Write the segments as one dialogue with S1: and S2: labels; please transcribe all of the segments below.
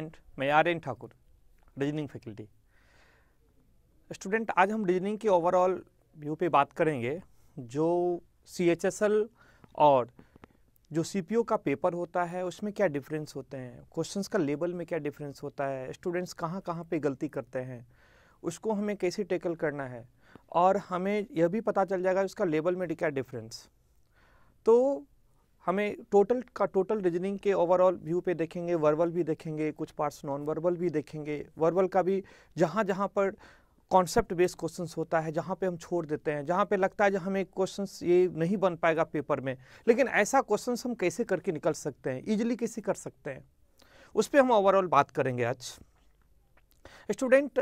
S1: Student, मैं Aryan Thakur, reasoning faculty. Student, आज हम रीजनिंग के ओवरऑल व्यू पे बात करेंगे। जो CHSL और जो CPO का पेपर होता है उसमें क्या डिफरेंस होते हैं, क्वेश्चंस का लेवल में क्या डिफरेंस होता है, स्टूडेंट्स कहाँ कहाँ पे गलती करते हैं, उसको हमें कैसे टैकल करना है, और हमें यह भी पता चल जाएगा उसका लेवल में क्या डिफरेंस। तो हमें टोटल रीजनिंग के ओवरऑल व्यू पे देखेंगे, वर्बल भी देखेंगे, कुछ पार्ट्स नॉन वर्बल भी देखेंगे। वर्बल का भी जहाँ जहाँ पर कॉन्सेप्ट बेस्ड क्वेश्चंस होता है, जहाँ पे हम छोड़ देते हैं, जहाँ पे लगता है जो हमें क्वेश्चंस ये नहीं बन पाएगा पेपर में, लेकिन ऐसा क्वेश्चंस हम कैसे करके निकल सकते हैं, इजीली कैसे कर सकते हैं, उस पर हम ओवरऑल बात करेंगे आज। स्टूडेंट,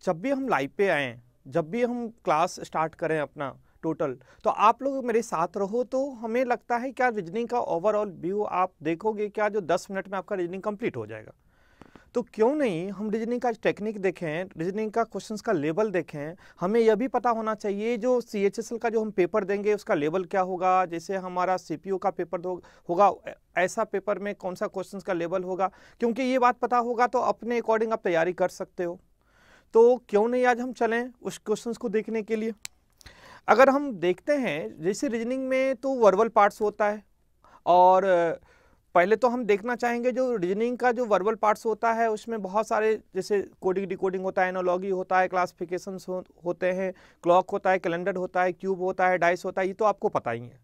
S1: जब भी हम लाइव पे आएँ, जब भी हम क्लास स्टार्ट करें अपना टोटल, तो आप लोग मेरे साथ रहो, तो हमें लगता है क्या रीजनिंग का ओवरऑल व्यू आप देखोगे क्या, जो 10 मिनट में आपका रीजनिंग कंप्लीट हो जाएगा। तो क्यों नहीं हम रीजनिंग का टेक्निक देखें, रीजनिंग का क्वेश्चंस का लेवल देखें। हमें यह भी पता होना चाहिए जो CHSL का जो हम पेपर देंगे उसका लेवल क्या होगा, जैसे हमारा CPO का पेपर होगा ऐसा पेपर में कौन सा क्वेश्चंस का लेवल होगा। क्योंकि ये बात पता होगा तो अपने अकॉर्डिंग आप तैयारी कर सकते हो। तो क्यों नहीं आज हम चलें उस क्वेश्चंस को देखने के लिए। अगर हम देखते हैं जैसे रीजनिंग में तो वर्बल पार्ट्स होता है, और पहले तो हम देखना चाहेंगे जो रीजनिंग का जो वर्बल पार्ट्स होता है उसमें बहुत सारे जैसे कोडिंग डिकोडिंग होता है, एनालॉजी होता है, क्लासिफिकेशंस होते हैं, क्लॉक होता है, कैलेंडर होता है, क्यूब होता है, डाइस होता है, ये तो आपको पता ही है।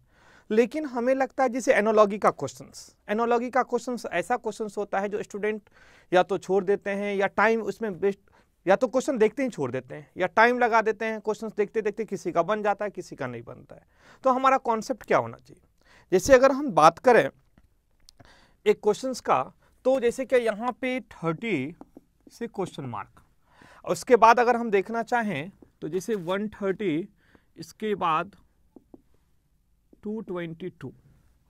S1: लेकिन हमें लगता है जैसे एनालॉजी का क्वेश्चंस ऐसा क्वेश्चंस होता है जो स्टूडेंट या तो छोड़ देते हैं या टाइम उसमें बेस्ट, या तो क्वेश्चन देखते ही छोड़ देते हैं या टाइम लगा देते हैं। क्वेश्चंस देखते देखते किसी का बन जाता है, किसी का नहीं बनता है। तो हमारा कॉन्सेप्ट क्या होना चाहिए, जैसे अगर हम बात करें एक क्वेश्चंस का, तो जैसे कि यहाँ पे 30 से क्वेश्चन मार्क, उसके बाद अगर हम देखना चाहें तो जैसे 130, इसके बाद 222,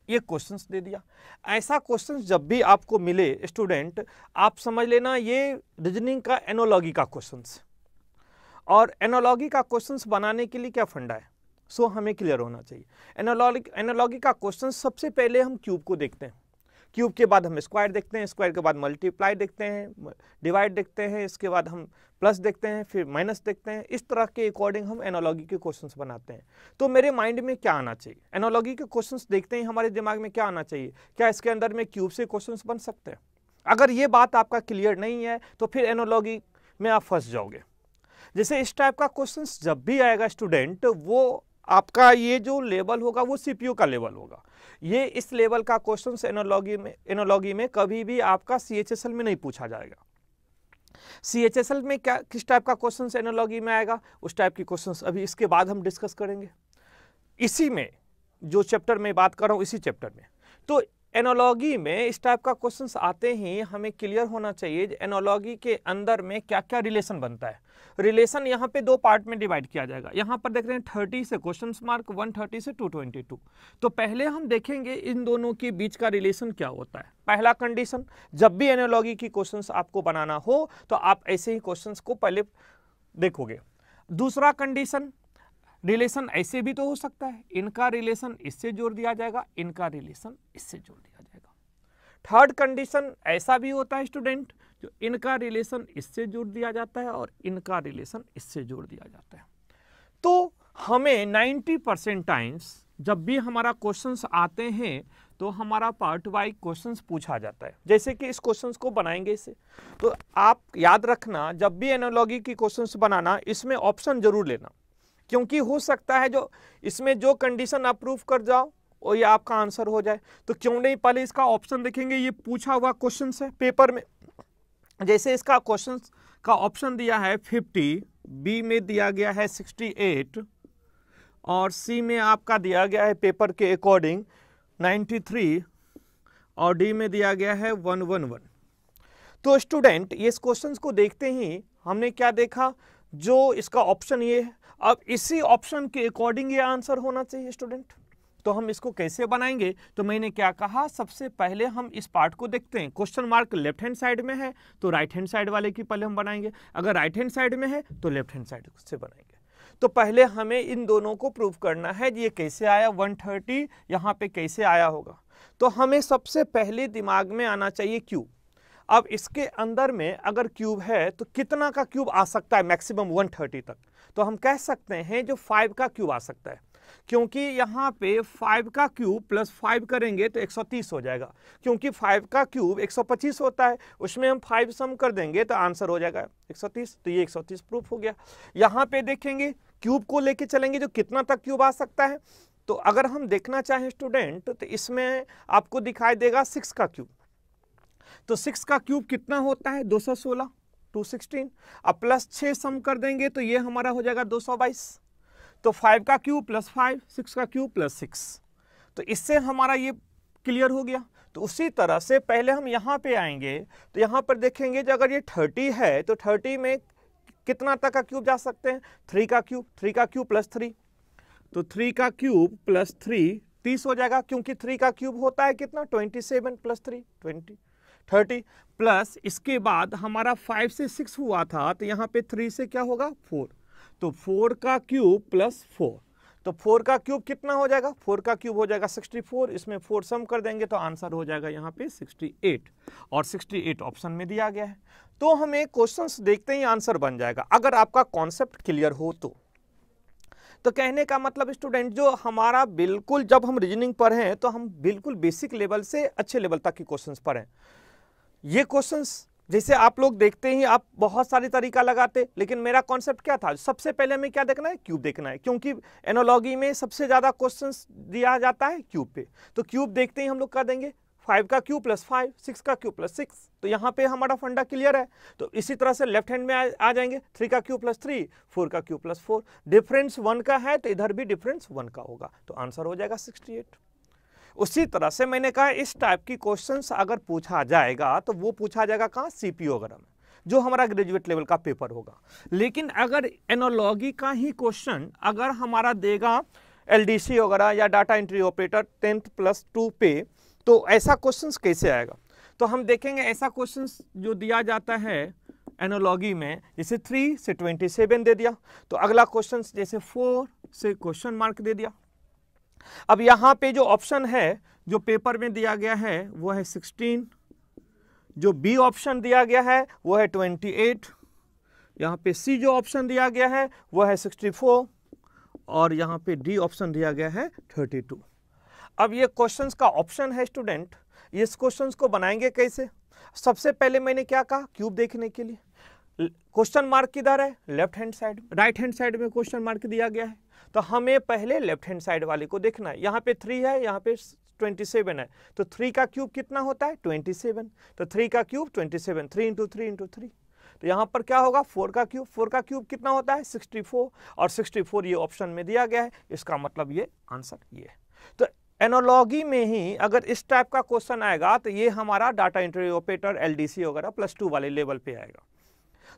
S1: ये क्वेश्चंस दे दिया। ऐसा क्वेश्चंस जब भी आपको मिले स्टूडेंट, आप समझ लेना ये रीजनिंग का एनालॉजी का क्वेश्चंस। और एनालॉजी का क्वेश्चंस बनाने के लिए क्या फंडा है, सो हमें क्लियर होना चाहिए। एनालॉजी का क्वेश्चंस सबसे पहले हम क्यूब को देखते हैं, क्यूब के बाद हम स्क्वायर देखते हैं, स्क्वायर के बाद मल्टीप्लाई देखते हैं, डिवाइड देखते हैं, इसके बाद हम प्लस देखते हैं, फिर माइनस देखते हैं। इस तरह के अकॉर्डिंग हम एनालॉजी के क्वेश्चंस बनाते हैं। तो मेरे माइंड में क्या आना चाहिए, एनालॉजी के क्वेश्चंस देखते ही हमारे दिमाग में क्या आना चाहिए, क्या इसके अंदर में क्यूब से क्वेश्चंस बन सकते हैं। अगर ये बात आपका क्लियर नहीं है तो फिर एनालॉजी में आप फंस जाओगे। जैसे इस टाइप का क्वेश्चंस जब भी आएगा स्टूडेंट, वो आपका ये जो लेवल होगा वो CPO का लेवल होगा। ये इस लेवल का क्वेश्चन एनालॉजी में कभी भी आपका CHSL में नहीं पूछा जाएगा। CHSL में क्या किस टाइप का क्वेश्चन एनालॉजी में आएगा, उस टाइप की क्वेश्चंस अभी इसके बाद हम डिस्कस करेंगे, इसी में जो चैप्टर में बात कर रहा हूँ, इसी चैप्टर में। तो एनालॉजी में इस टाइप का क्वेश्चंस आते ही हमें क्लियर होना चाहिए एनालॉजी के अंदर में क्या क्या रिलेशन बनता है। रिलेशन यहाँ पे दो पार्ट में डिवाइड किया जाएगा। यहाँ पर देख रहे हैं 30 से क्वेश्चन मार्क, 130 से 222। तो पहले हम देखेंगे इन दोनों के बीच का रिलेशन क्या होता है। पहला कंडीशन, जब भी एनालॉजी की क्वेश्चंस आपको बनाना हो तो आप ऐसे ही क्वेश्चंस को पहले देखोगे। दूसरा कंडीशन, रिलेशन ऐसे भी तो हो सकता है, इनका रिलेशन इससे जोड़ दिया जाएगा, इनका रिलेशन इससे जोड़ दिया जाएगा। थर्ड कंडीशन ऐसा भी होता है स्टूडेंट, जो इनका रिलेशन इससे जोड़ दिया जाता है और इनका रिलेशन इससे जोड़ दिया जाता है। तो हमें 90% टाइम्स जब भी हमारा क्वेश्चंस आते हैं तो हमारा पार्ट वाइज क्वेश्चंस पूछा जाता है। जैसे कि इस क्वेश्चंस को बनाएंगे इसे, तो आप याद रखना जब भी एनालॉजी की क्वेश्चंस बनाना, इसमें ऑप्शन जरूर लेना, क्योंकि हो सकता है जो इसमें जो कंडीशन आप प्रूव कर जाओ और ये आपका आंसर हो जाए। तो क्यों नहीं पहले इसका ऑप्शन देखेंगे, ये पूछा हुआ क्वेश्चन है पेपर में। जैसे इसका क्वेश्चन का ऑप्शन दिया है 50, बी में दिया गया है 68 और सी में आपका दिया गया है पेपर के अकॉर्डिंग 93 और डी में दिया गया है 111। तो स्टूडेंट ये इस क्वेश्चन को देखते ही हमने क्या देखा, जो इसका ऑप्शन ये है, अब इसी ऑप्शन के अकॉर्डिंग ये आंसर होना चाहिए स्टूडेंट। तो हम इसको कैसे बनाएंगे, तो मैंने क्या कहा, सबसे पहले हम इस पार्ट को देखते हैं। Question mark left hand side में है तो राइट हैंड साइड वाले की पहले हम बनाएंगे, अगर राइट हैंड साइड में है तो लेफ्ट हैंड साइड से बनाएंगे। तो पहले हमें इन दोनों को प्रूव करना है, ये कैसे आया 130 यहाँ पे कैसे आया होगा। तो हमें सबसे पहले दिमाग में आना चाहिए क्यू। अब इसके अंदर में अगर क्यूब है तो कितना का क्यूब आ सकता है, मैक्सिमम 130 तक। तो हम कह सकते हैं जो 5 का क्यूब आ सकता है, क्योंकि यहाँ पे 5 का क्यूब प्लस 5 करेंगे तो 130 हो जाएगा, क्योंकि 5 का क्यूब 125 होता है, उसमें हम 5 सम कर देंगे तो आंसर हो जाएगा 130। तो ये 130 प्रूफ हो गया। यहाँ पे देखेंगे क्यूब को लेके चलेंगे जो कितना तक क्यूब आ सकता है। तो अगर हम देखना चाहें स्टूडेंट तो इसमें आपको दिखाई देगा 6 का क्यूब। तो 6 का क्यूब कितना होता है, 216, 216। अब प्लस 6 सम कर देंगे तो ये हमारा हो जाएगा 222। तो 5 का क्यूब प्लस 5, 6 का क्यूब प्लस 6। तो इससे हमारा ये क्लियर हो गया। तो उसी तरह से पहले हम यहाँ पे आएंगे तो यहाँ पर देखेंगे जो अगर ये 30 है तो 30 में कितना तक का क्यूब जा सकते हैं, 3 का क्यूब, 3 का क्यूब प्लस 3। तो 3 का क्यूब प्लस 3 30 हो जाएगा, क्योंकि 3 का क्यूब होता है कितना, 27 प्लस 3 20, 30 प्लस इसके बाद हमारा 5 से 6 हुआ था तो यहाँ पे 3 से क्या होगा 4। तो 4 का क्यूब प्लस 4, तो 4 का क्यूब कितना हो जाएगा, 4 का क्यूब हो जाएगा 64। इसमें 4 सम कर देंगे तो आंसर हो जाएगा यहाँ पे 68, और 68 ऑप्शन में दिया गया है। तो हमें क्वेश्चंस देखते ही आंसर बन जाएगा अगर आपका कॉन्सेप्ट क्लियर हो तो कहने का मतलब स्टूडेंट जो हमारा बिल्कुल जब हम रीजनिंग पढ़ें तो हम बिल्कुल बेसिक लेवल से अच्छे लेवल तक की क्वेश्चंस पढ़ें। ये क्वेश्चंस जैसे आप लोग देखते ही आप बहुत सारी तरीका लगाते, लेकिन मेरा कॉन्सेप्ट क्या था, सबसे पहले हमें क्या देखना है, क्यूब देखना है, क्योंकि एनालॉजी में सबसे ज़्यादा क्वेश्चंस दिया जाता है क्यूब पे। तो क्यूब देखते ही हम लोग कर देंगे 5 का क्यूब प्लस 5, 6 का क्यूब प्लस 6। तो यहाँ पे हमारा फंडा क्लियर है। तो इसी तरह से लेफ्ट हैंड में आ जाएंगे, 3 का क्यूब प्लस 3, 4 का क्यूब प्लस 4। डिफरेंस 1 का है तो इधर भी डिफरेंस 1 का होगा, तो आंसर हो जाएगा 68। उसी तरह से मैंने कहा इस टाइप की क्वेश्चंस अगर पूछा जाएगा तो वो पूछा जाएगा कहाँ, सीपीओ वगैरह में, जो हमारा ग्रेजुएट लेवल का पेपर होगा। लेकिन अगर एनालॉजी का ही क्वेश्चन अगर हमारा देगा एलडीसी वगैरह या डाटा एंट्री ऑपरेटर 10th + 2 पे, तो ऐसा क्वेश्चंस कैसे आएगा। तो हम देखेंगे ऐसा क्वेश्चंस जो दिया जाता है एनालॉजी में, जैसे 3 से 27 दे दिया, तो अगला क्वेश्चन जैसे 4 से क्वेश्चन मार्क दे दिया। अब यहाँ पे जो ऑप्शन है जो पेपर में दिया गया है वो है 16, जो बी ऑप्शन दिया गया है वो है 28, यहाँ पे सी जो ऑप्शन दिया गया है वो है 64, और यहाँ पे डी ऑप्शन दिया गया है 32। अब ये क्वेश्चंस का ऑप्शन है स्टूडेंट, इस क्वेश्चंस को बनाएंगे कैसे। सबसे पहले मैंने क्या कहा, क्यूब देखने के लिए क्वेश्चन मार्क किधर है, left hand side, right hand side में क्वेश्चन मार्क दिया गया है, तो हमें पहले लेफ्ट हैंड साइड वाले को देखना है। यहाँ पे 3 है, यहाँ पे 27 है, तो 3 का क्यूब कितना होता है 27, तो 3 का क्यूब 27, 3 × 3 × 3। तो यहाँ पर क्या होगा 4 का क्यूब, 4 का क्यूब कितना होता है 64, और 64 ये ऑप्शन में दिया गया है, इसका मतलब ये आंसर ये है। तो एनालॉजी में ही अगर इस टाइप का क्वेश्चन आएगा तो ये हमारा डाटा एंट्री ऑपरेटर एलडीसी वगैरह +2 वाले लेवल पे आएगा।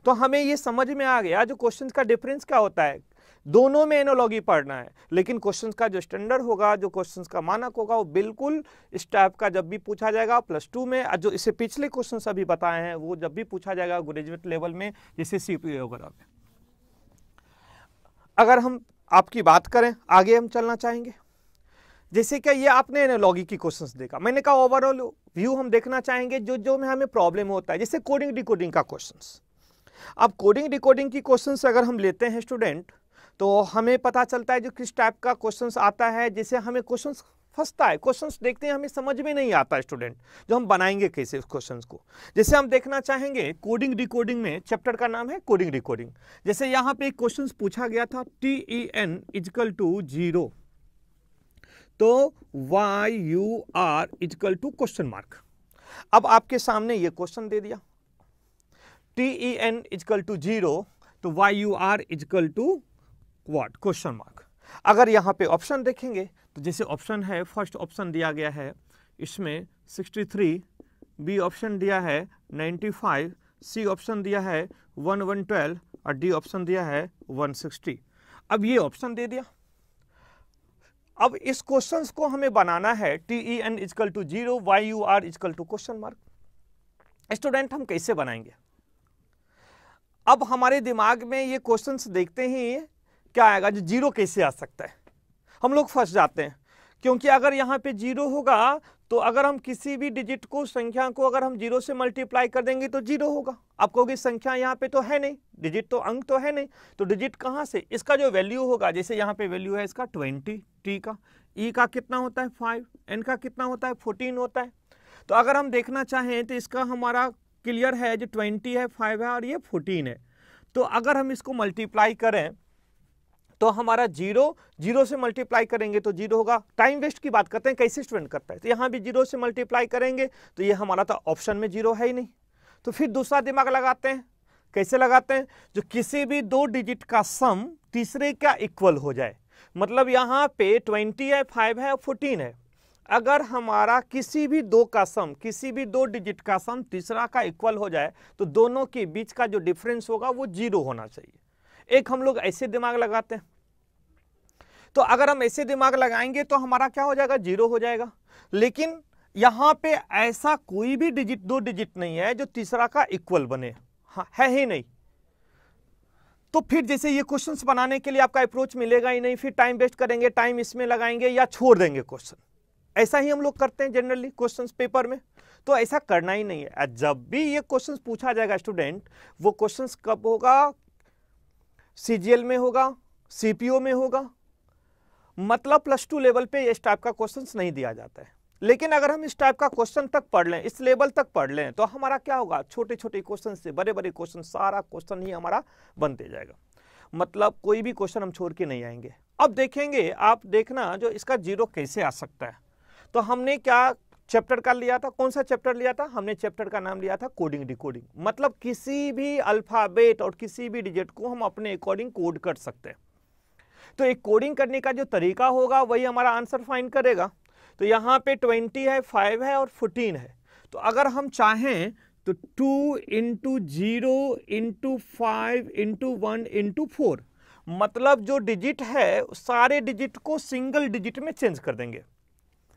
S1: तो हमें ये समझ में आ गया जो क्वेश्चन का डिफरेंस क्या होता है, दोनों में एनालॉजी पढ़ना है, लेकिन क्वेश्चन का जो स्टैंडर्ड होगा, जो क्वेश्चन का मानक होगा, वो बिल्कुल इस टाइप का जब भी पूछा जाएगा +2 में, जो इससे पिछले क्वेश्चन अभी बताए हैं वो जब भी पूछा जाएगा ग्रेजुएट लेवल में, जैसे सीपीओ वगैरह में। अगर हम आपकी बात करें, आगे हम चलना चाहेंगे, जैसे कि ये आपने एनालॉजी की क्वेश्चंस देखा, मैंने कहा ओवरऑल व्यू हम देखना चाहेंगे जो में हमें प्रॉब्लम होता है, जैसे कोडिंग डिकोडिंग का क्वेश्चंस। अब कोडिंग डिकोडिंग की क्वेश्चंस अगर हम लेते हैं स्टूडेंट, तो हमें पता चलता है जो किस टाइप का क्वेश्चंस आता है, जैसे हमें क्वेश्चंस फंसता है, क्वेश्चंस देखते हैं हमें समझ में नहीं आता स्टूडेंट, जो हम बनाएंगे कैसे उस क्वेश्चंस को। जैसे हम देखना चाहेंगे कोडिंग डिकोडिंग में, चैप्टर का नाम है कोडिंग डिकोडिंग। जैसे यहाँ पे एक क्वेश्चन पूछा गया था TEN = 0, तो YUR = क्वेश्चन मार्क। अब आपके सामने ये क्वेश्चन दे दिया, TEN = 0, तो YUR = व्हाट, क्वेश्चन मार्क। अगर यहाँ पे ऑप्शन देखेंगे तो जैसे ऑप्शन है, फर्स्ट ऑप्शन दिया गया है इसमें 63, बी ऑप्शन दिया है 95, सी ऑप्शन दिया है 112, और डी ऑप्शन दिया है 160। अब ये ऑप्शन दे दिया। अब इस क्वेश्चंस को हमें बनाना है, TEN = 0, YUR = question mark. Student हम कैसे बनाएंगे, अब हमारे दिमाग में ये क्वेश्चंस देखते ही क्या आएगा, जो 0 कैसे आ सकता है, हम लोग फंस जाते हैं, क्योंकि अगर यहाँ पे 0 होगा तो अगर हम किसी भी डिजिट को, संख्या को अगर हम 0 से मल्टीप्लाई कर देंगे तो 0 होगा। आप कहोगे संख्या यहाँ पे तो है नहीं, डिजिट तो, अंक तो है नहीं, तो डिजिट कहाँ से, इसका जो वैल्यू होगा, जैसे यहाँ पे वैल्यू है इसका 20, टी का, ई का कितना होता है 5, एन का कितना होता है 14 होता है। तो अगर हम देखना चाहें तो इसका हमारा क्लियर है, जो 20 है, 5 है और ये 14 है। तो अगर हम इसको मल्टीप्लाई करें तो हमारा 0 से मल्टीप्लाई करेंगे तो 0 होगा। टाइम वेस्ट की बात करते हैं, कैसे स्टूडेंट करता है, तो यहाँ भी 0 से मल्टीप्लाई करेंगे तो ये हमारा तो ऑप्शन में 0 है ही नहीं। तो फिर दूसरा दिमाग लगाते हैं, कैसे लगाते हैं, जो किसी भी 2 डिजिट का सम तीसरे का इक्वल हो जाए। मतलब यहाँ पे 20 है, 5 है और 14 है, अगर हमारा किसी भी 2 का सम, किसी भी 2 डिजिट का सम तीसरा का इक्वल हो जाए तो दोनों के बीच का जो डिफरेंस होगा वो 0 होना चाहिए। एक हम लोग ऐसे दिमाग लगाते हैं, तो अगर हम ऐसे दिमाग लगाएंगे तो हमारा क्या हो जाएगा, 0 हो जाएगा। लेकिन यहां पे ऐसा कोई भी डिजिट, 2 डिजिट नहीं है जो तीसरा का इक्वल बने, हाँ है ही नहीं। तो फिर जैसे ये क्वेश्चंस बनाने के लिए आपका अप्रोच मिलेगा ही नहीं, फिर टाइम वेस्ट करेंगे, टाइम इसमें लगाएंगे या छोड़ देंगे क्वेश्चन। ऐसा ही हम लोग करते हैं जनरली क्वेश्चंस पेपर में, तो ऐसा करना ही नहीं है। जब भी ये क्वेश्चंस पूछा जाएगा स्टूडेंट, वो क्वेश्चंस कब होगा, सीजीएल में होगा, सीपीओ में होगा, मतलब +2 लेवल पे इस टाइप का क्वेश्चंस नहीं दिया जाता है। लेकिन अगर हम इस टाइप का क्वेश्चन तक पढ़ लें, इस लेवल तक पढ़ लें, तो हमारा क्या होगा, छोटे छोटे क्वेश्चन से बड़े बड़े क्वेश्चन, सारा क्वेश्चन ही हमारा बनते जाएगा। मतलब कोई भी क्वेश्चन हम छोड़ के नहीं आएंगे। अब देखेंगे, आप देखना जो इसका 0 कैसे आ सकता है। तो हमने क्या चैप्टर का लिया था, कौन सा चैप्टर लिया था, हमने चैप्टर का नाम लिया था कोडिंग डिकोडिंग। मतलब किसी भी अल्फाबेट और किसी भी डिजिट को हम अपने अकॉर्डिंग कोड कर सकते हैं। तो एक कोडिंग करने का जो तरीका होगा वही हमारा आंसर फाइंड करेगा। तो यहाँ पे 20 है, 5 है और 14 है। तो अगर हम चाहें तो 2 × 0 × 5 × 1 × 4, मतलब जो डिजिट है सारे डिजिट को सिंगल डिजिट में चेंज कर देंगे।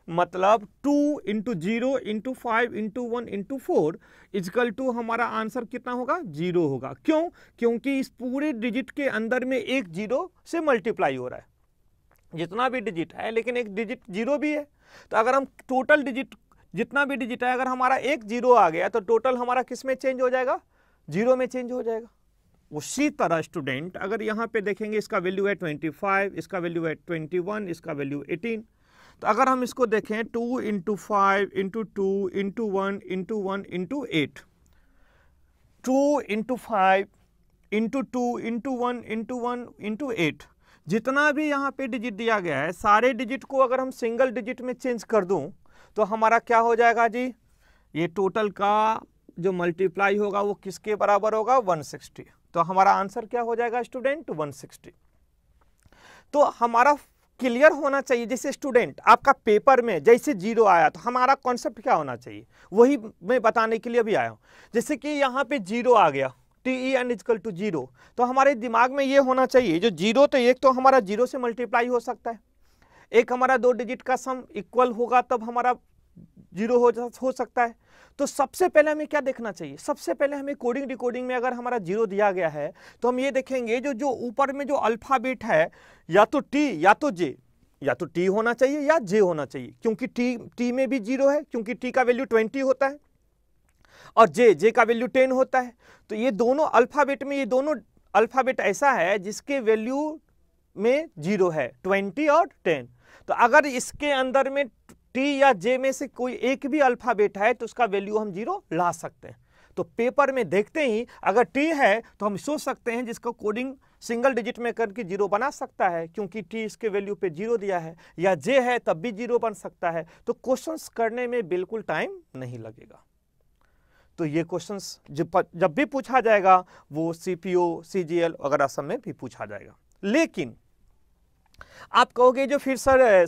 S1: मतलब 2 × 0 × 5 × 1 × 4 इजकल टू हमारा आंसर कितना होगा, 0 होगा। क्यों, क्योंकि इस पूरे डिजिट के अंदर में एक 0 से मल्टीप्लाई हो रहा है, जितना भी डिजिट है, लेकिन एक डिजिट 0 भी है। तो अगर हम टोटल डिजिट, जितना भी डिजिट है, अगर हमारा एक 0 आ गया तो टोटल हमारा किस में चेंज हो जाएगा, 0 में चेंज हो जाएगा। उसी तरह स्टूडेंट अगर यहाँ पे देखेंगे, इसका वैल्यू है 25, इसका वैल्यू है 21, इसका वैल्यू 18। तो अगर हम इसको देखें 2 × 5 × 2 × 1 × 1 × 8, 2 × 5 × 2 × 1 × 1 × 8, जितना भी यहाँ पे डिजिट दिया गया है, सारे डिजिट को अगर हम सिंगल डिजिट में चेंज कर दूं तो हमारा क्या हो जाएगा जी, ये टोटल का जो मल्टीप्लाई होगा वो किसके बराबर होगा, 160। तो हमारा आंसर क्या हो जाएगा स्टूडेंट, 160। तो हमारा क्लियर होना चाहिए। जैसे स्टूडेंट आपका पेपर में जैसे 0 आया तो हमारा कॉन्सेप्ट क्या होना चाहिए, वही मैं बताने के लिए भी आया हूँ। जैसे कि यहाँ पे 0 आ गया, TEN = 0, तो हमारे दिमाग में ये होना चाहिए, जो 0 तो एक तो हमारा 0 से मल्टीप्लाई हो सकता है, एक हमारा 2 डिजिट का सम इक्वल होगा तब हमारा 0 हो सकता है। तो सबसे पहले हमें क्या देखना चाहिए, सबसे पहले हमें कोडिंग डिकोडिंग में अगर हमारा 0 दिया गया है तो हम ये देखेंगे जो ऊपर में जो अल्फाबेट है, या तो T या तो J, या तो T होना चाहिए या J होना चाहिए, क्योंकि T में भी 0 है, क्योंकि T का वैल्यू 20 होता है और J का वैल्यू 10 होता है। तो ये दोनों अल्फाबेट में, ये दोनों अल्फाबेट ऐसा है जिसके वैल्यू में 0 है, 20 और 10। तो अगर इसके अंदर में T या J में से कोई एक भी अल्फाबेट है तो उसका वैल्यू हम 0 ला सकते हैं। तो पेपर में देखते ही अगर T है तो हम सोच सकते हैं जिसको कोडिंग सिंगल डिजिट में करके 0 बना सकता है, क्योंकि T इसके वैल्यू पे 0 दिया है, या J है तब भी 0 बन सकता है। तो क्वेश्चंस करने में बिल्कुल टाइम नहीं लगेगा। तो ये क्वेश्चंस जब भी पूछा जाएगा वो CPO, CGL वगैरह सब में भी पूछा जाएगा। लेकिन आप कहोगे जो फिर सर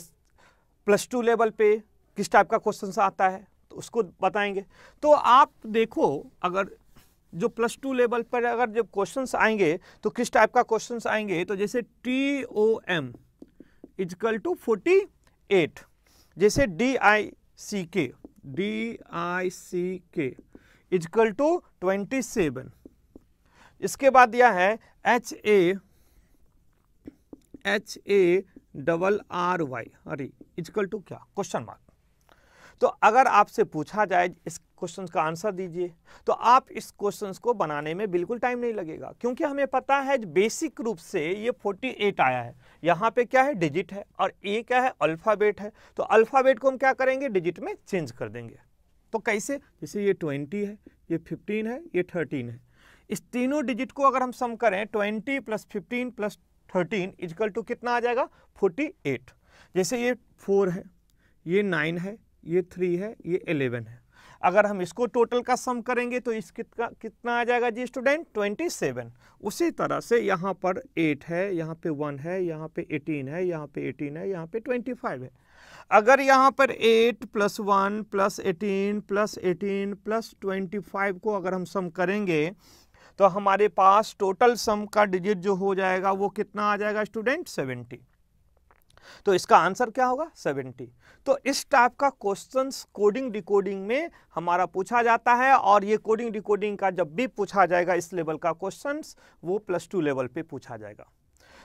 S1: +2 लेवल पे किस टाइप का क्वेश्चन आता है, तो उसको बताएंगे। तो आप देखो, अगर जो +2 लेवल पर अगर जब क्वेश्चंस आएंगे तो किस टाइप का क्वेश्चंस आएंगे, तो जैसे TOM = 48, जैसे DICK = 27, इसके बाद दिया है HARRY अरे इक्वल टू क्या, क्वेश्चन मार्क। तो अगर आपसे पूछा जाए इस क्वेश्चन का आंसर दीजिए, तो आप इस क्वेश्चन को बनाने में बिल्कुल टाइम नहीं लगेगा, क्योंकि हमें पता है बेसिक रूप से ये 48 आया है। यहाँ पे क्या है, डिजिट है, और ए क्या है, अल्फ़ाबेट है। तो अल्फ़ाबेट को हम क्या करेंगे, डिजिट में चेंज कर देंगे। तो कैसे, जैसे ये 20 है, ये 15 है, ये 13 है, इस तीनों डिजिट को अगर हम सम करें 20 + 15 + 13 इक्वल टू कितना आ जाएगा, 48। जैसे ये 4 है, ये 9 है, ये 3 है, ये 11 है। अगर हम इसको टोटल का सम करेंगे तो इस कितना आ जाएगा जी स्टूडेंट, 27। उसी तरह से यहाँ पर 8 है, यहाँ पे 1 है, यहाँ पे 18 है, यहाँ पे 18 है, यहाँ पे 25 है। अगर यहाँ पर 8 + 1 + 18 + 18 + 25 को अगर हम सम करेंगे तो हमारे पास टोटल सम का डिजिट जो हो जाएगा वो कितना आ जाएगा स्टूडेंट, 70। तो इसका आंसर क्या होगा, 70। तो इस टाइप का क्वेश्चंस कोडिंग डिकोडिंग में हमारा पूछा जाता है, और ये कोडिंग डिकोडिंग का जब भी पूछा जाएगा इस लेवल का क्वेश्चंस, वो +2 लेवल पे पूछा जाएगा।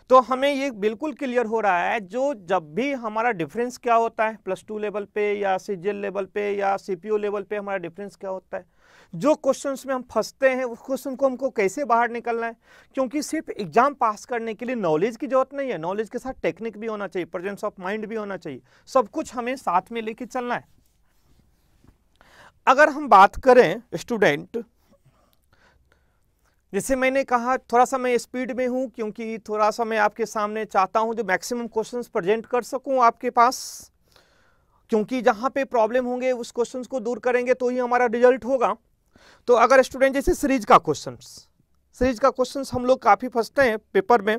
S1: तो हमें ये बिल्कुल क्लियर हो रहा है, जो जब भी हमारा डिफरेंस क्या होता है +2 लेवल पे या सीजीएल लेवल पे या सीपीओ लेवल पे, हमारा डिफरेंस क्या होता है, जो क्वेश्चंस में हम फंसते हैं उस क्वेश्चन को हमको कैसे बाहर निकलना है। क्योंकि सिर्फ एग्जाम पास करने के लिए नॉलेज की जरूरत नहीं है, नॉलेज के साथ टेक्निक भी होना चाहिए, प्रेजेंस ऑफ माइंड भी होना चाहिए, सब कुछ हमें साथ में लेके चलना है। अगर हम बात करें स्टूडेंट, जैसे मैंने कहा थोड़ा सा मैं स्पीड में हूं, क्योंकि थोड़ा सा मैं आपके सामने चाहता हूं जो मैक्सिमम क्वेश्चंस प्रेजेंट कर सकूं आपके पास, क्योंकि जहां पे प्रॉब्लम होंगे उस क्वेश्चंस को दूर करेंगे तो ही हमारा रिजल्ट होगा। तो अगर स्टूडेंट जैसे सीरीज का क्वेश्चंस हम लोग काफी फंसते हैं पेपर में।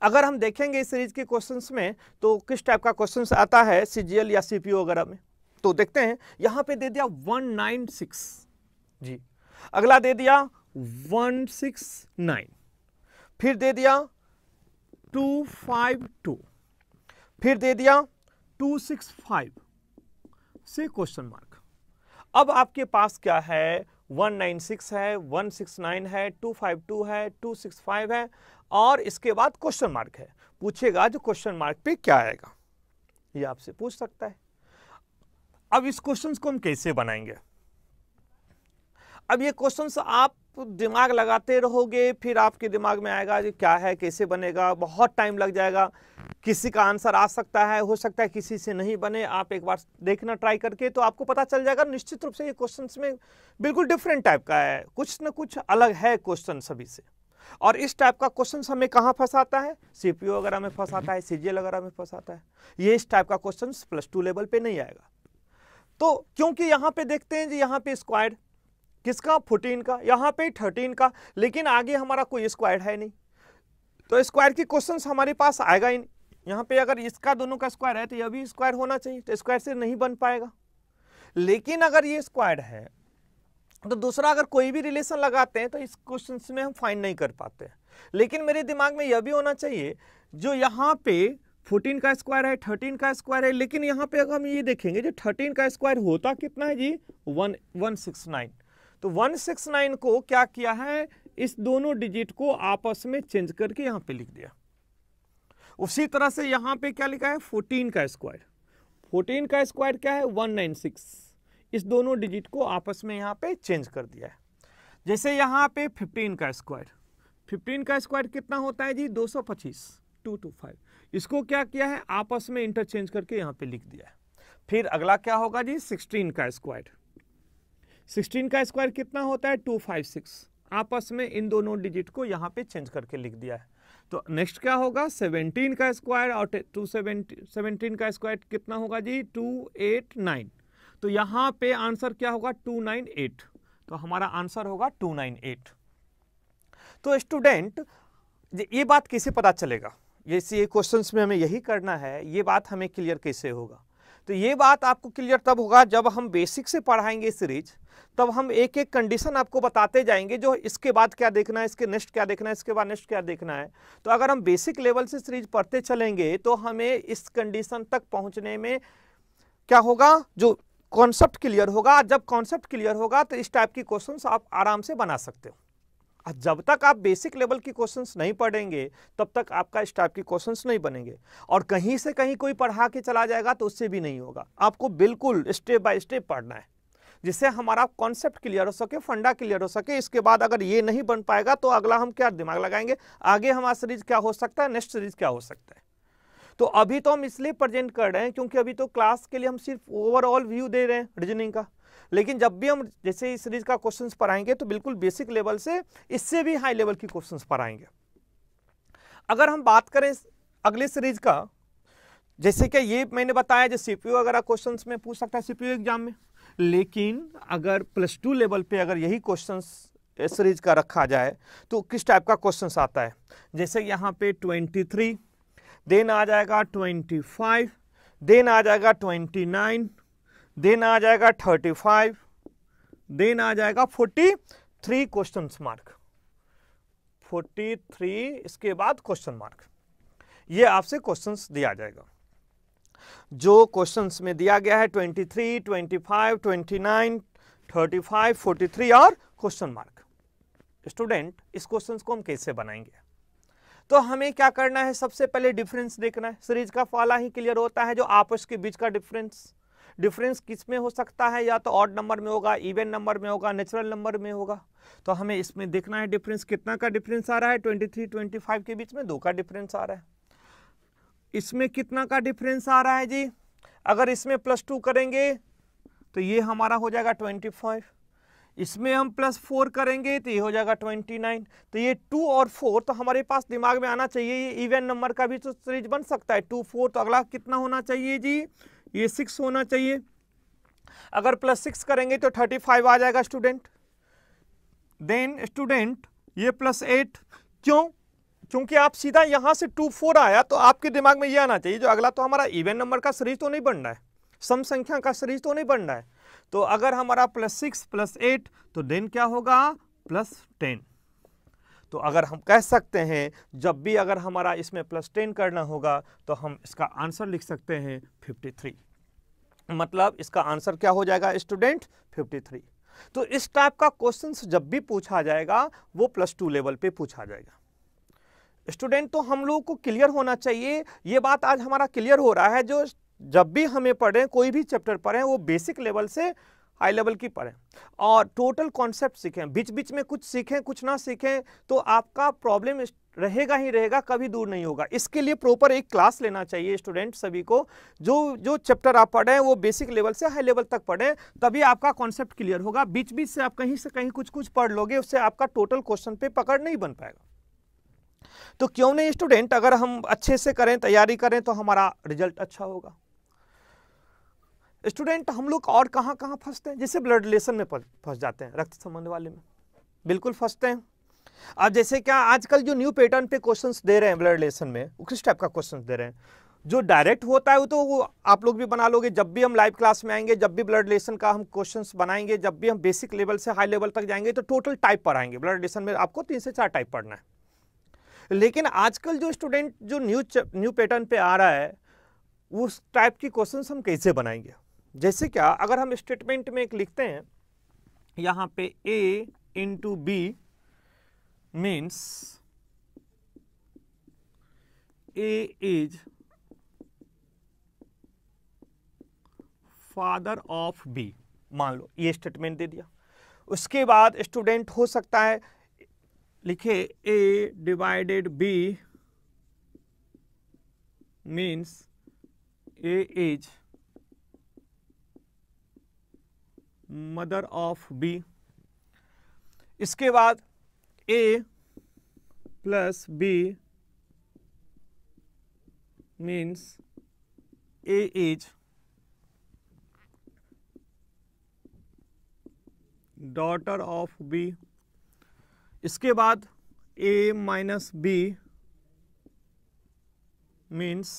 S1: अगर हम देखेंगे सीरीज के क्वेश्चंस में तो किस टाइप का क्वेश्चंस आता है सीजीएल या सीपीओ वगैरह में, तो देखते हैं यहाँ पे दे दिया 196 जी, अगला दे दिया 169, फिर दे दिया 252, फिर दे दिया 265 से क्वेश्चन मार्क। अब आपके पास क्या है, 196 है, 169 है, 252 है, 265 है, और इसके बाद क्वेश्चन मार्क है। पूछेगा जो क्वेश्चन मार्क पे क्या आएगा, ये आपसे पूछ सकता है। अब इस क्वेश्चंस को हम कैसे बनाएंगे, अब ये क्वेश्चंस आप दिमाग लगाते रहोगे, फिर आपके दिमाग में आएगा कि क्या है, कैसे बनेगा, बहुत टाइम लग जाएगा, किसी का आंसर आ सकता है, हो सकता है किसी से नहीं बने। आप एक बार देखना ट्राई करके तो आपको पता चल जाएगा निश्चित रूप से ये क्वेश्चंस में बिल्कुल डिफरेंट टाइप का है, कुछ न कुछ अलग है क्वेश्चन सभी से। और इस टाइप का क्वेश्चन हमें कहाँ फंसाता है, सीपीओ वगैरह में फंसाता है, सीजीएल वगैरह में फंसाता है। ये इस टाइप का क्वेश्चन +2 लेवल पे नहीं आएगा। तो क्योंकि यहाँ पे देखते हैं जी, यहाँ पे स्क्वायर किसका, 14 का, यहाँ पे 13 का, लेकिन आगे हमारा कोई स्क्वायर है नहीं, तो स्क्वायर की क्वेश्चंस हमारे पास आएगा ही नहीं। यहाँ पे अगर इसका दोनों का स्क्वायर है तो यह भी स्क्वायर होना चाहिए, तो स्क्वायर से नहीं बन पाएगा। लेकिन अगर ये स्क्वायर है तो दूसरा अगर कोई भी रिलेशन लगाते हैं तो इस क्वेश्चन में हम फाइंड नहीं कर पाते हैं। लेकिन मेरे दिमाग में यह भी होना चाहिए, जो यहाँ पे 14 का स्क्वायर है, 13 का स्क्वायर है, लेकिन यहाँ पे अगर हम ये देखेंगे जो 13 का स्क्वायर होता कितना है जी, 169। तो 169 को क्या किया है, इस दोनों डिजिट को आपस में चेंज करके यहाँ पे लिख दिया। उसी तरह से यहाँ पे क्या लिखा है, 14 का स्क्वायर, 14 का स्क्वायर क्या है, 196, इस दोनों डिजिट को आपस में यहाँ पे चेंज कर दिया है। जैसे यहाँ पे 15 का स्क्वायर, 15 का स्क्वायर कितना होता है जी, 225, 225, इसको क्या किया है, आपस में इंटरचेंज करके यहाँ पे लिख दिया है। फिर अगला क्या होगा जी, 16 का स्क्वायर, 16 का स्क्वायर कितना होता है, 256, आपस में इन दोनों डिजिट को यहाँ पे चेंज करके लिख दिया है। तो नेक्स्ट क्या होगा, 17 का स्क्वायर और 17 का स्क्वायर कितना होगा जी, 289, तो यहाँ पे आंसर क्या होगा, 298, तो हमारा आंसर होगा 298। तो स्टूडेंट ये बात कैसे पता चलेगा, जैसे ये क्वेश्चंस में हमें यही करना है, ये बात हमें क्लियर कैसे होगा, तो ये बात आपको क्लियर तब होगा जब हम बेसिक से पढ़ाएंगे सीरीज, तब हम एक एक कंडीशन आपको बताते जाएंगे, जो इसके बाद क्या देखना है, इसके नेक्स्ट क्या देखना है, इसके बाद नेक्स्ट क्या देखना है। तो अगर हम बेसिक लेवल से सीरीज पढ़ते चलेंगे तो हमें इस कंडीशन तक पहुंचने में क्या होगा, जो कॉन्सेप्ट क्लियर होगा। जब कॉन्सेप्ट क्लियर होगा तो इस टाइप की क्वेश्चंस आप आराम से बना सकते हो, जब तक आप बेसिक लेवल की क्वेश्चंस नहीं पढ़ेंगे तब तक आपका इस टाइप की क्वेश्चंस नहीं बनेंगे, और कहीं से कहीं कोई पढ़ा के चला जाएगा तो उससे भी नहीं होगा। आपको बिल्कुल स्टेप बाय स्टेप पढ़ना है जिससे हमारा कॉन्सेप्ट क्लियर हो सके, फंडा क्लियर हो सके। इसके बाद अगर ये नहीं बन पाएगा तो अगला हम क्या दिमाग लगाएंगे, आगे हमारा सीरीज क्या हो सकता है, नेक्स्ट सीरीज क्या हो सकता है। तो अभी तो हम इसलिए प्रेजेंट कर रहे हैं क्योंकि अभी तो क्लास के लिए हम सिर्फ ओवरऑल व्यू दे रहे हैं रीजनिंग का, लेकिन जब भी हम जैसे इस सीरीज का क्वेश्चंस पढ़ाएंगे तो बिल्कुल बेसिक लेवल से इससे भी हाई लेवल की क्वेश्चंस पढ़ाएंगे। अगर हम बात करें अगले सीरीज का, जैसे कि ये मैंने बताया जो सीपीयू वगैरह क्वेश्चंस में पूछ सकता है सीपीयू एग्जाम में, लेकिन अगर +2 लेवल पे अगर यही क्वेश्चंस सीरीज का रखा जाए तो किस टाइप का क्वेश्चंस आता है, जैसे यहाँ पे 23, देन आ जाएगा 25, देन आ जाएगा 29, देन आ जाएगा 35, देन आ जाएगा 43 क्वेश्चन मार्क, 43 इसके बाद क्वेश्चन मार्क। ये आपसे क्वेश्चंस दिया जाएगा, जो क्वेश्चंस में दिया गया है 23, 25, 29, 35, 43 और क्वेश्चन मार्क। स्टूडेंट इस क्वेश्चंस को हम कैसे बनाएंगे, तो हमें क्या करना है, सबसे पहले डिफरेंस देखना है। सीरीज का पहला ही क्लियर होता है जो आपस के बीच का डिफरेंस। डिफरेंस किस में हो सकता है, या तो ऑड नंबर में होगा, इवन नंबर में होगा, नेचुरल नंबर में होगा। तो हमें इसमें देखना है डिफरेंस कितना का डिफरेंस आ रहा है, 23, 25 के बीच में 2 का डिफरेंस आ रहा है। इसमें कितना का डिफरेंस आ रहा है जी, अगर इसमें +2 करेंगे तो ये हमारा हो जाएगा 25, इसमें हम +4 करेंगे तो ये हो जाएगा 29। तो ये 2 और 4 तो हमारे पास दिमाग में आना चाहिए, ये इवन नंबर का भी तो सीरीज बन सकता है 2, 4। तो अगला कितना होना चाहिए जी, ये 6 होना चाहिए। अगर +6 करेंगे तो 35 आ जाएगा स्टूडेंट। देन स्टूडेंट ये +8, क्यों, क्योंकि आप सीधा यहां से 2, 4 आया तो आपके दिमाग में ये आना चाहिए जो अगला तो हमारा इवन नंबर का सीरीज तो नहीं बन रहा है, सम संख्या का सीरीज तो नहीं बन रहा है। तो अगर हमारा +6 +8 तो देन क्या होगा +10। तो अगर हम कह सकते हैं जब भी अगर हमारा इसमें +10 करना होगा तो हम इसका आंसर लिख सकते हैं 53, मतलब इसका आंसर क्या हो जाएगा स्टूडेंट 53। तो इस टाइप का क्वेश्चंस जब भी पूछा जाएगा वो +2 लेवल पे पूछा जाएगा स्टूडेंट। तो हम लोगों को क्लियर होना चाहिए, ये बात आज हमारा क्लियर हो रहा है, जो जब भी हमें पढ़ें कोई भी चैप्टर पढ़ें वो बेसिक लेवल से हाई लेवल की पढ़ें और टोटल कॉन्सेप्ट सीखें। बीच बीच में कुछ सीखें कुछ ना सीखें तो आपका प्रॉब्लम रहेगा ही रहेगा, कभी दूर नहीं होगा। इसके लिए प्रॉपर एक क्लास लेना चाहिए स्टूडेंट सभी को, जो चैप्टर आप पढ़ें वो बेसिक लेवल से हाई लेवल तक पढ़ें, तभी आपका कॉन्सेप्ट क्लियर होगा। बीच बीच से आप कहीं से कहीं कुछ कुछ पढ़ लोगे, उससे आपका टोटल क्वेश्चन पे पकड़ नहीं बन पाएगा। तो क्यों नहीं स्टूडेंट, अगर हम अच्छे से करें, तैयारी करें तो हमारा रिजल्ट अच्छा होगा। स्टूडेंट हम लोग और कहाँ कहाँ फंसते हैं, जैसे ब्लड रिलेशन में फंस जाते हैं, रक्त संबंध वाले में बिल्कुल फंसते हैं। अब जैसे क्या आजकल जो न्यू पैटर्न पे क्वेश्चंस दे रहे हैं ब्लड रिलेशन में, वो किस टाइप का क्वेश्चंस दे रहे हैं, जो डायरेक्ट होता है वो तो वो आप लोग भी बना लोगे। जब भी हम लाइव क्लास में आएंगे, जब भी ब्लड रिलेशन का हम क्वेश्चंस बनाएंगे, जब भी हम बेसिक लेवल से हाई लेवल तक जाएंगे तो टोटल टाइप पढ़ाएंगे। ब्लड रिलेशन में आपको 3 से 4 टाइप पढ़ना है। लेकिन आजकल जो स्टूडेंट जो न्यू पैटर्न पे आ रहा है उस टाइप की क्वेश्चंस हम कैसे बनाएंगे। जैसे क्या अगर हम स्टेटमेंट में एक लिखते हैं यहाँ पे A into B means A is father of B, मान लो ये स्टेटमेंट दे दिया। उसके बाद स्टूडेंट हो सकता है लिखे A divided B means A is mother of B। इसके बाद A plus B means A is daughter of B। इसके बाद A minus B means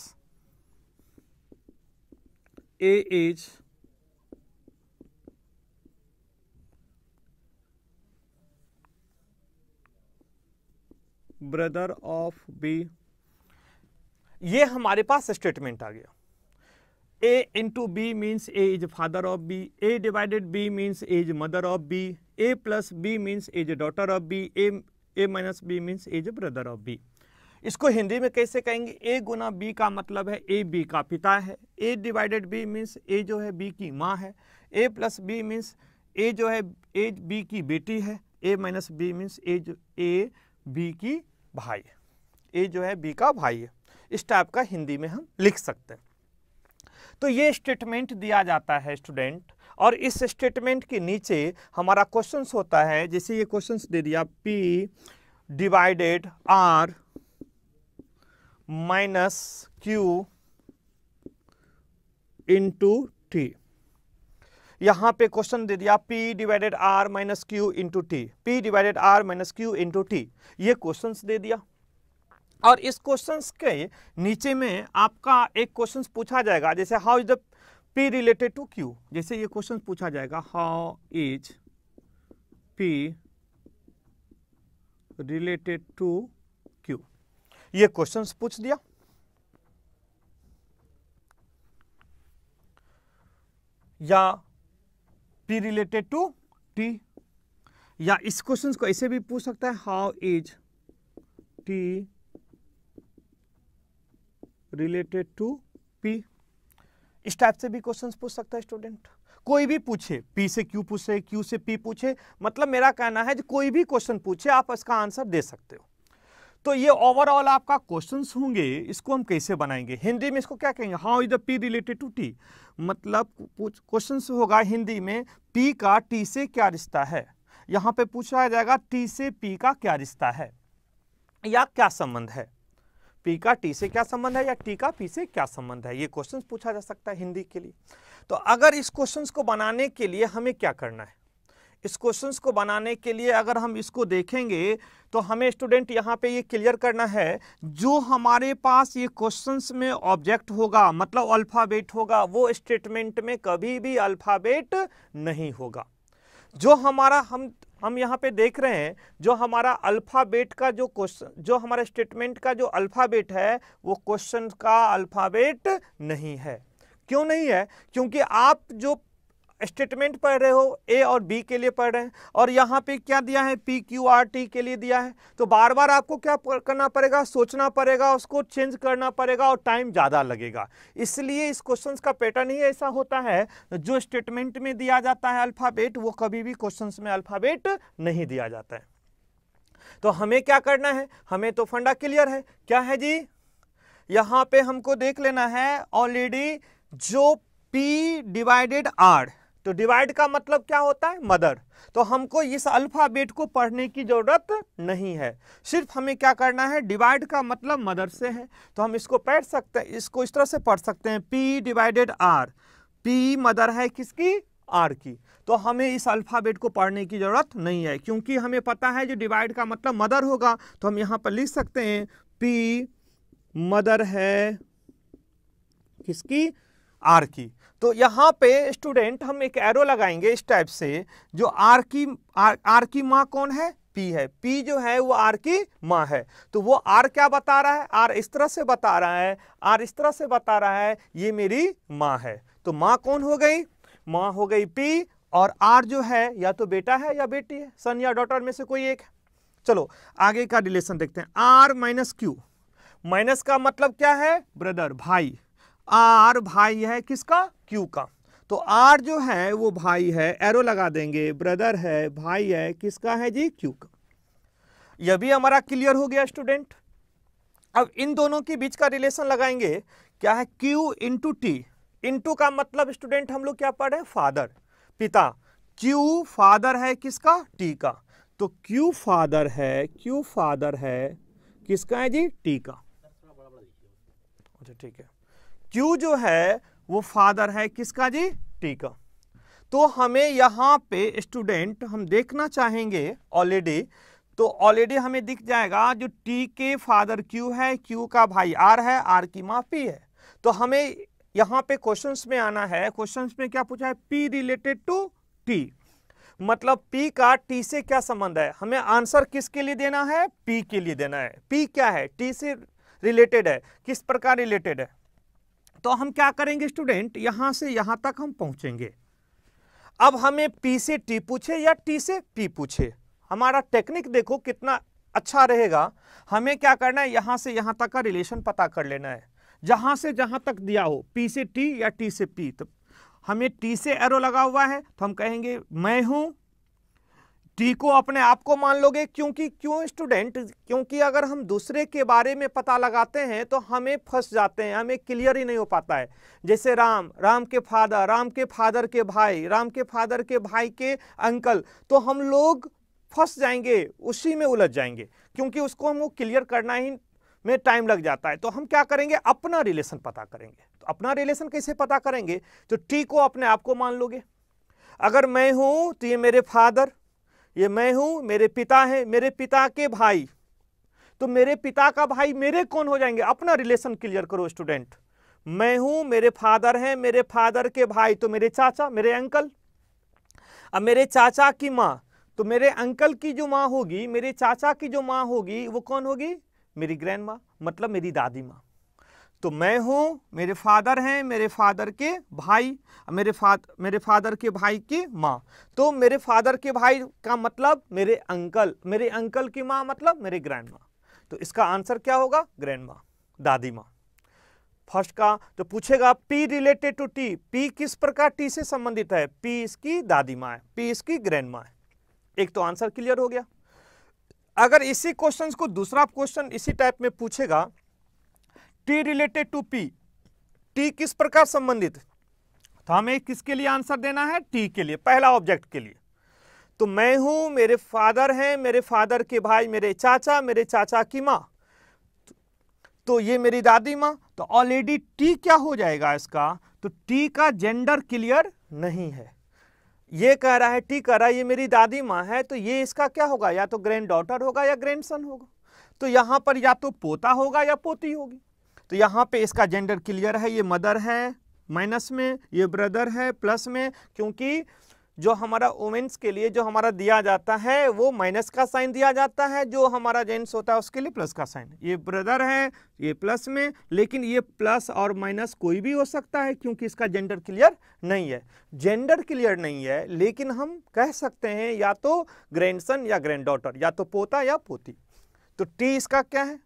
S1: A is brother of B। ये हमारे पास स्टेटमेंट आ गया। A into B means A is father of B, A divided B means A is mother of B, A plus B means A is daughter of B, A A minus B means is brother of B. इसको हिंदी में कैसे कहेंगे? ए गुना B का मतलब है A B का पिता है, A divided B means A जो है बी की माँ है, A plus B means A जो है ए बी की बेटी है, A minus B means A B की भाई है, ए जो है बी का भाई है। इस टाइप का हिंदी में हम लिख सकते हैं। तो ये स्टेटमेंट दिया जाता है स्टूडेंट, और इस स्टेटमेंट के नीचे हमारा क्वेश्चंस होता है, जैसे ये क्वेश्चंस दे दिया P divided R minus Q into T। यहाँ पे क्वेश्चन दे दिया P divided R minus Q into T, P divided R minus Q into T, ये क्वेश्चंस दे दिया। और इस क्वेश्चंस के नीचे में आपका एक क्वेश्चन पूछा जाएगा, जैसे how is the P related to Q, जैसे ये क्वेश्चन पूछा जाएगा how is P related to Q, ये क्वेश्चन पूछ दिया। या P रिलेटेड टू T, या इस क्वेश्चन को ऐसे भी पूछ सकता है how is T related to P, इस टाइप से भी क्वेश्चंस पूछ सकता है स्टूडेंट। कोई भी पूछे, P से Q पूछे, Q से P पूछे, मतलब मेरा कहना है कि कोई भी क्वेश्चन पूछे आप इसका आंसर दे सकते हो। तो ये ओवरऑल आपका क्वेश्चंस होंगे। इसको हम कैसे बनाएंगे हिंदी में? इसको क्या कहेंगे? How is the P related to T, मतलब क्वेश्चंस होगा हिंदी में P का T से क्या रिश्ता है। यहाँ पे पूछा जाएगा T से P का क्या रिश्ता है या क्या संबंध है, P का T से क्या संबंध है या T का P से क्या संबंध है, ये क्वेश्चन पूछा जा सकता है हिंदी के लिए। तो अगर इस क्वेश्चन को बनाने के लिए हमें क्या करना है? इस क्वेश्चन को बनाने के लिए अगर हम इसको देखेंगे तो हमें स्टूडेंट यहाँ पे ये क्लियर करना है, जो हमारे पास ये क्वेश्चंस में ऑब्जेक्ट होगा, मतलब अल्फाबेट होगा, वो स्टेटमेंट में कभी भी अल्फाबेट नहीं होगा। जो हमारा हम यहाँ पे देख रहे हैं, जो हमारा अल्फाबेट का जो क्वेश्चन, जो हमारे स्टेटमेंट का जो अल्फाबेट है वो क्वेश्चन का अल्फाबेट नहीं है। क्यों नहीं है? क्योंकि आप जो स्टेटमेंट पढ़ रहे हो ए और बी के लिए पढ़ रहे हैं, और यहाँ पे क्या दिया है P Q R T के लिए दिया है, तो बार बार आपको क्या करना पड़ेगा? सोचना पड़ेगा, उसको चेंज करना पड़ेगा और टाइम ज़्यादा लगेगा। इसलिए इस क्वेश्चन का पैटर्न ही ऐसा होता है, जो स्टेटमेंट में दिया जाता है अल्फ़ाबेट, वो कभी भी क्वेश्चन में अल्फ़ाबेट नहीं दिया जाता है। तो हमें क्या करना है? हमें तो फंडा क्लियर है, क्या है जी? यहाँ पे हमको देख लेना है ऑलरेडी जो P डिवाइडेड R, तो डिवाइड का मतलब क्या होता है? मदर। तो हमको इस अल्फाबेट को पढ़ने की जरूरत नहीं है, सिर्फ हमें क्या करना है? डिवाइड का मतलब मदर से है, तो हम इसको पढ़ सकते हैं, इसको इस तरह से पढ़ सकते हैं P divided R, P mother है किसकी? R की। तो हमें इस अल्फाबेट को पढ़ने की जरूरत नहीं है, क्योंकि हमें पता है जो डिवाइड का मतलब मदर होगा, तो हम यहाँ पर लिख सकते हैं P मदर है किसकी? R की। तो यहाँ पे स्टूडेंट हम एक एरो लगाएंगे इस टाइप से, जो R की माँ कौन है? P है। P जो है वो R की माँ है, तो वो R क्या बता रहा है? R इस तरह से बता रहा है, R इस तरह से बता रहा है, ये मेरी माँ है। तो माँ कौन हो गई? माँ हो गई P, और R जो है या तो बेटा है या बेटी है, सन या डॉटर में से कोई एक है। चलो आगे का रिलेशन देखते हैं। R माइनस Q, माइनस का मतलब क्या है? ब्रदर, भाई। R भाई है किसका? Q का। तो R जो है वो भाई है, एरो लगा देंगे, ब्रदर है, भाई है, किसका है जी? Q का। यह भी हमारा क्लियर हो गया स्टूडेंट। अब इन दोनों के बीच का रिलेशन लगाएंगे, क्या है? Q into T। इंटू का मतलब स्टूडेंट हम लोग क्या पढ़े? फादर, पिता। Q फादर है किसका? T का। तो Q फादर है किसका है जी? T का। अच्छा ठीक है। Q जो है वो फादर है किसका जी? T का। तो हमें यहाँ पे स्टूडेंट हम देखना चाहेंगे ऑलरेडी, तो ऑलरेडी हमें दिख जाएगा जो T के फादर Q है, Q का भाई R है, R की माँ P है। तो हमें यहाँ पे क्वेश्चंस में आना है, क्वेश्चंस में क्या पूछा है? P रिलेटेड टू T, मतलब P का T से क्या संबंध है? हमें आंसर किसके लिए देना है? P के लिए देना है। P क्या है? T से रिलेटेड है। किस प्रकार रिलेटेड है? तो हम क्या करेंगे स्टूडेंट, यहां से यहां तक हम पहुंचेंगे। अब हमें P से T पूछे या T से P पूछे, हमारा टेक्निक देखो कितना अच्छा रहेगा, हमें क्या करना है, यहां से यहां तक का रिलेशन पता कर लेना है। जहां से जहां तक दिया हो, P से T या T से P, तो हमें T से एरो लगा हुआ है तो हम कहेंगे मैं हूं, T को अपने आप को मान लोगे, क्यों स्टूडेंट, क्योंकि अगर हम दूसरे के बारे में पता लगाते हैं तो हमें फंस जाते हैं, हमें क्लियर ही नहीं हो पाता है। जैसे राम के फादर के भाई, राम के फादर के भाई के अंकल, तो हम लोग फंस जाएंगे, उसी में उलझ जाएंगे, क्योंकि उसको हमको क्लियर करना ही में टाइम लग जाता है। तो हम क्या करेंगे, अपना रिलेशन पता करेंगे। तो अपना रिलेशन कैसे पता करेंगे, तो T को अपने आप को मान लोगे। अगर मैं हूं तो ये मेरे फादर, ये मैं हूं, मेरे पिता है, मेरे पिता के भाई, तो मेरे पिता का भाई मेरे कौन हो जाएंगे, अपना रिलेशन क्लियर करो स्टूडेंट। मैं हूं, मेरे फादर हैं, मेरे फादर के भाई तो मेरे चाचा, मेरे अंकल। अब मेरे चाचा की माँ, तो मेरे अंकल की जो माँ होगी, मेरे चाचा की जो माँ होगी, वो कौन होगी, मेरी ग्रैंड माँ, मतलब मेरी दादी माँ। तो मैं हूं, मेरे फादर हैं, मेरे फादर के भाई, मेरे फादर के भाई की माँ, तो मेरे फादर के भाई का मतलब मेरे अंकल की माँ मतलब मेरे ग्रैंड माँ। तो इसका आंसर क्या होगा, ग्रैंड माँ, दादी माँ। फर्स्ट का तो पूछेगा P related to T, P किस प्रकार T से संबंधित है, P इसकी दादी माँ है, P इसकी ग्रैंड माँ है। एक तो आंसर क्लियर हो गया। अगर इसी क्वेश्चन को दूसरा क्वेश्चन इसी टाइप में पूछेगा, T related to P, T किस प्रकार संबंधित, तो हमें किसके लिए आंसर देना है, T के लिए, पहला ऑब्जेक्ट के लिए। तो मैं हूं, मेरे फादर हैं, मेरे फादर के भाई मेरे चाचा की मां, तो ये मेरी दादी मां। तो ऑलरेडी T क्या हो जाएगा इसका, तो T का जेंडर क्लियर नहीं है। ये कह रहा है, T कह रहा है ये मेरी दादी मां है, तो ये इसका क्या होगा, या तो ग्रैंड डॉटर होगा या ग्रैंडसन होगा। तो यहां पर या तो पोता होगा या पोती होगी। तो यहां पे इसका जेंडर क्लियर है, ये मदर है माइनस में, ये ब्रदर है प्लस में, क्योंकि जो हमारा वुमेन्स के लिए जो हमारा दिया जाता है वो माइनस का साइन दिया जाता है, जो हमारा जेंट्स होता है उसके लिए प्लस का साइन। ये ब्रदर है, ये प्लस में, लेकिन ये प्लस और माइनस कोई भी हो सकता है, क्योंकि इसका जेंडर क्लियर नहीं है। जेंडर क्लियर नहीं है, लेकिन हम कह सकते हैं या तो ग्रैंडसन या ग्रैंड डॉटर, या तो पोता या पोती। तो T इसका क्या है,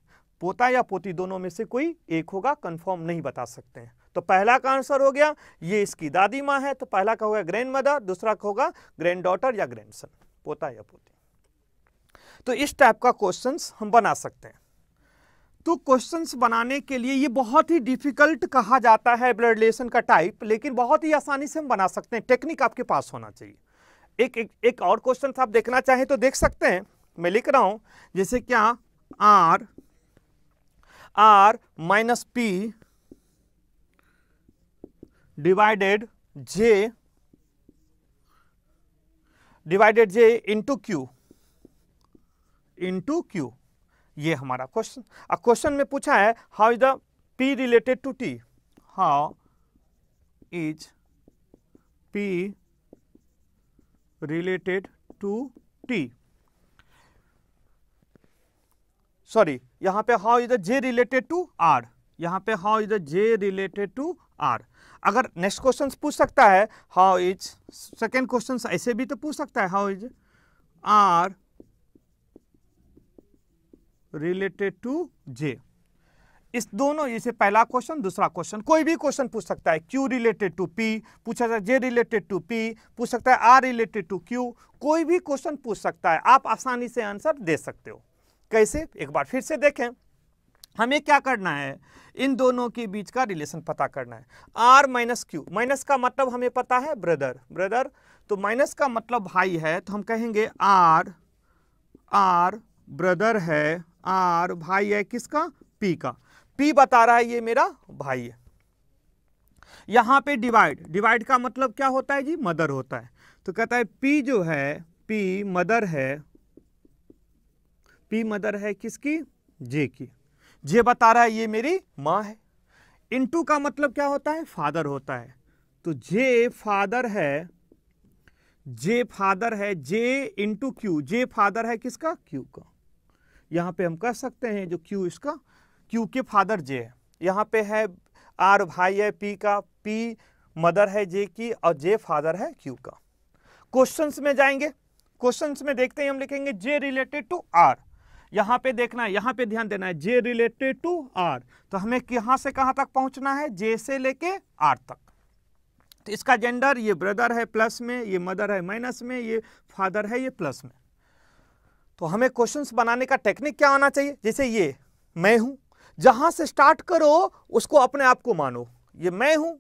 S1: पोता या पोती, दोनों में से कोई एक होगा, कंफर्म नहीं बता सकते हैं। तो पहला का आंसर हो गया, ये इसकी दादी माँ है, तो पहला का होगा ग्रैंड मदर, दूसरा का होगा ग्रैंड डॉटर या ग्रैंडसन, पोता या पोती। तो इस टाइप का क्वेश्चंस हम बना सकते हैं। तो क्वेश्चंस बनाने के लिए ये बहुत ही डिफिकल्ट कहा जाता है ब्लड रिलेशन का टाइप, लेकिन बहुत ही आसानी से हम बना सकते हैं, टेक्निक आपके पास होना चाहिए। एक और क्वेश्चन आप देखना चाहें तो देख सकते हैं, मैं लिख रहा हूं, जैसे क्या R minus P divided J into Q, ये हमारा क्वेश्चन। अब क्वेश्चन में पूछा है how is the P related to T, how is P related to T, sorry यहां पे how is the J related to R, यहां पे how is the J related to R। अगर नेक्स्ट क्वेश्चन पूछ सकता है हाउ इज, सेकेंड क्वेश्चन ऐसे भी तो पूछ सकता है how is R related to J। इस दोनों, जैसे पहला क्वेश्चन दूसरा क्वेश्चन, कोई भी क्वेश्चन पूछ सकता है। Q रिलेटेड टू P पूछ सकता है, J रिलेटेड टू P पूछ सकता है, R रिलेटेड टू Q, कोई भी क्वेश्चन पूछ सकता है, आप आसानी से आंसर दे सकते हो। कैसे, एक बार फिर से देखें, हमें क्या करना है, इन दोनों के बीच का रिलेशन पता करना है। R माइनस Q, माइनस का मतलब हमें पता है ब्रदर, तो माइनस का मतलब भाई है, तो हम कहेंगे R ब्रदर है, R भाई है किसका, P का। P बता रहा है ये मेरा भाई है। यहां पे डिवाइड का मतलब क्या होता है जी, मदर होता है। तो कहता है P जो है, P मदर है किसकी, J की। J बता रहा है ये मेरी माँ है। इनटू का मतलब क्या होता है, फादर होता है। तो J फादर है, J into Q, J father है किसका, Q का। यहां पे हम कह सकते हैं जो Q इसका, Q के फादर J है। यहां पे है R भाई है P का, P मदर है J की, और J फादर है Q का। क्वेश्चंस में जाएंगे, क्वेश्चंस में देखते हैं, हम लिखेंगे J रिलेटेड टू R, यहाँ पे देखना है, यहाँ पे ध्यान देना है, जे रिलेटेड टू आर। तो हमें कहाँ से कहाँ तक पहुंचना है, जे से लेके आर तक। तो इसका जेंडर, ये ब्रदर है प्लस में, ये मदर है माइनस में, ये फादर है ये प्लस में। तो हमें क्वेश्चंस बनाने का टेक्निक क्या आना चाहिए, जैसे ये मैं हूं, जहां से स्टार्ट करो उसको अपने आप को मानो। ये मैं हूं,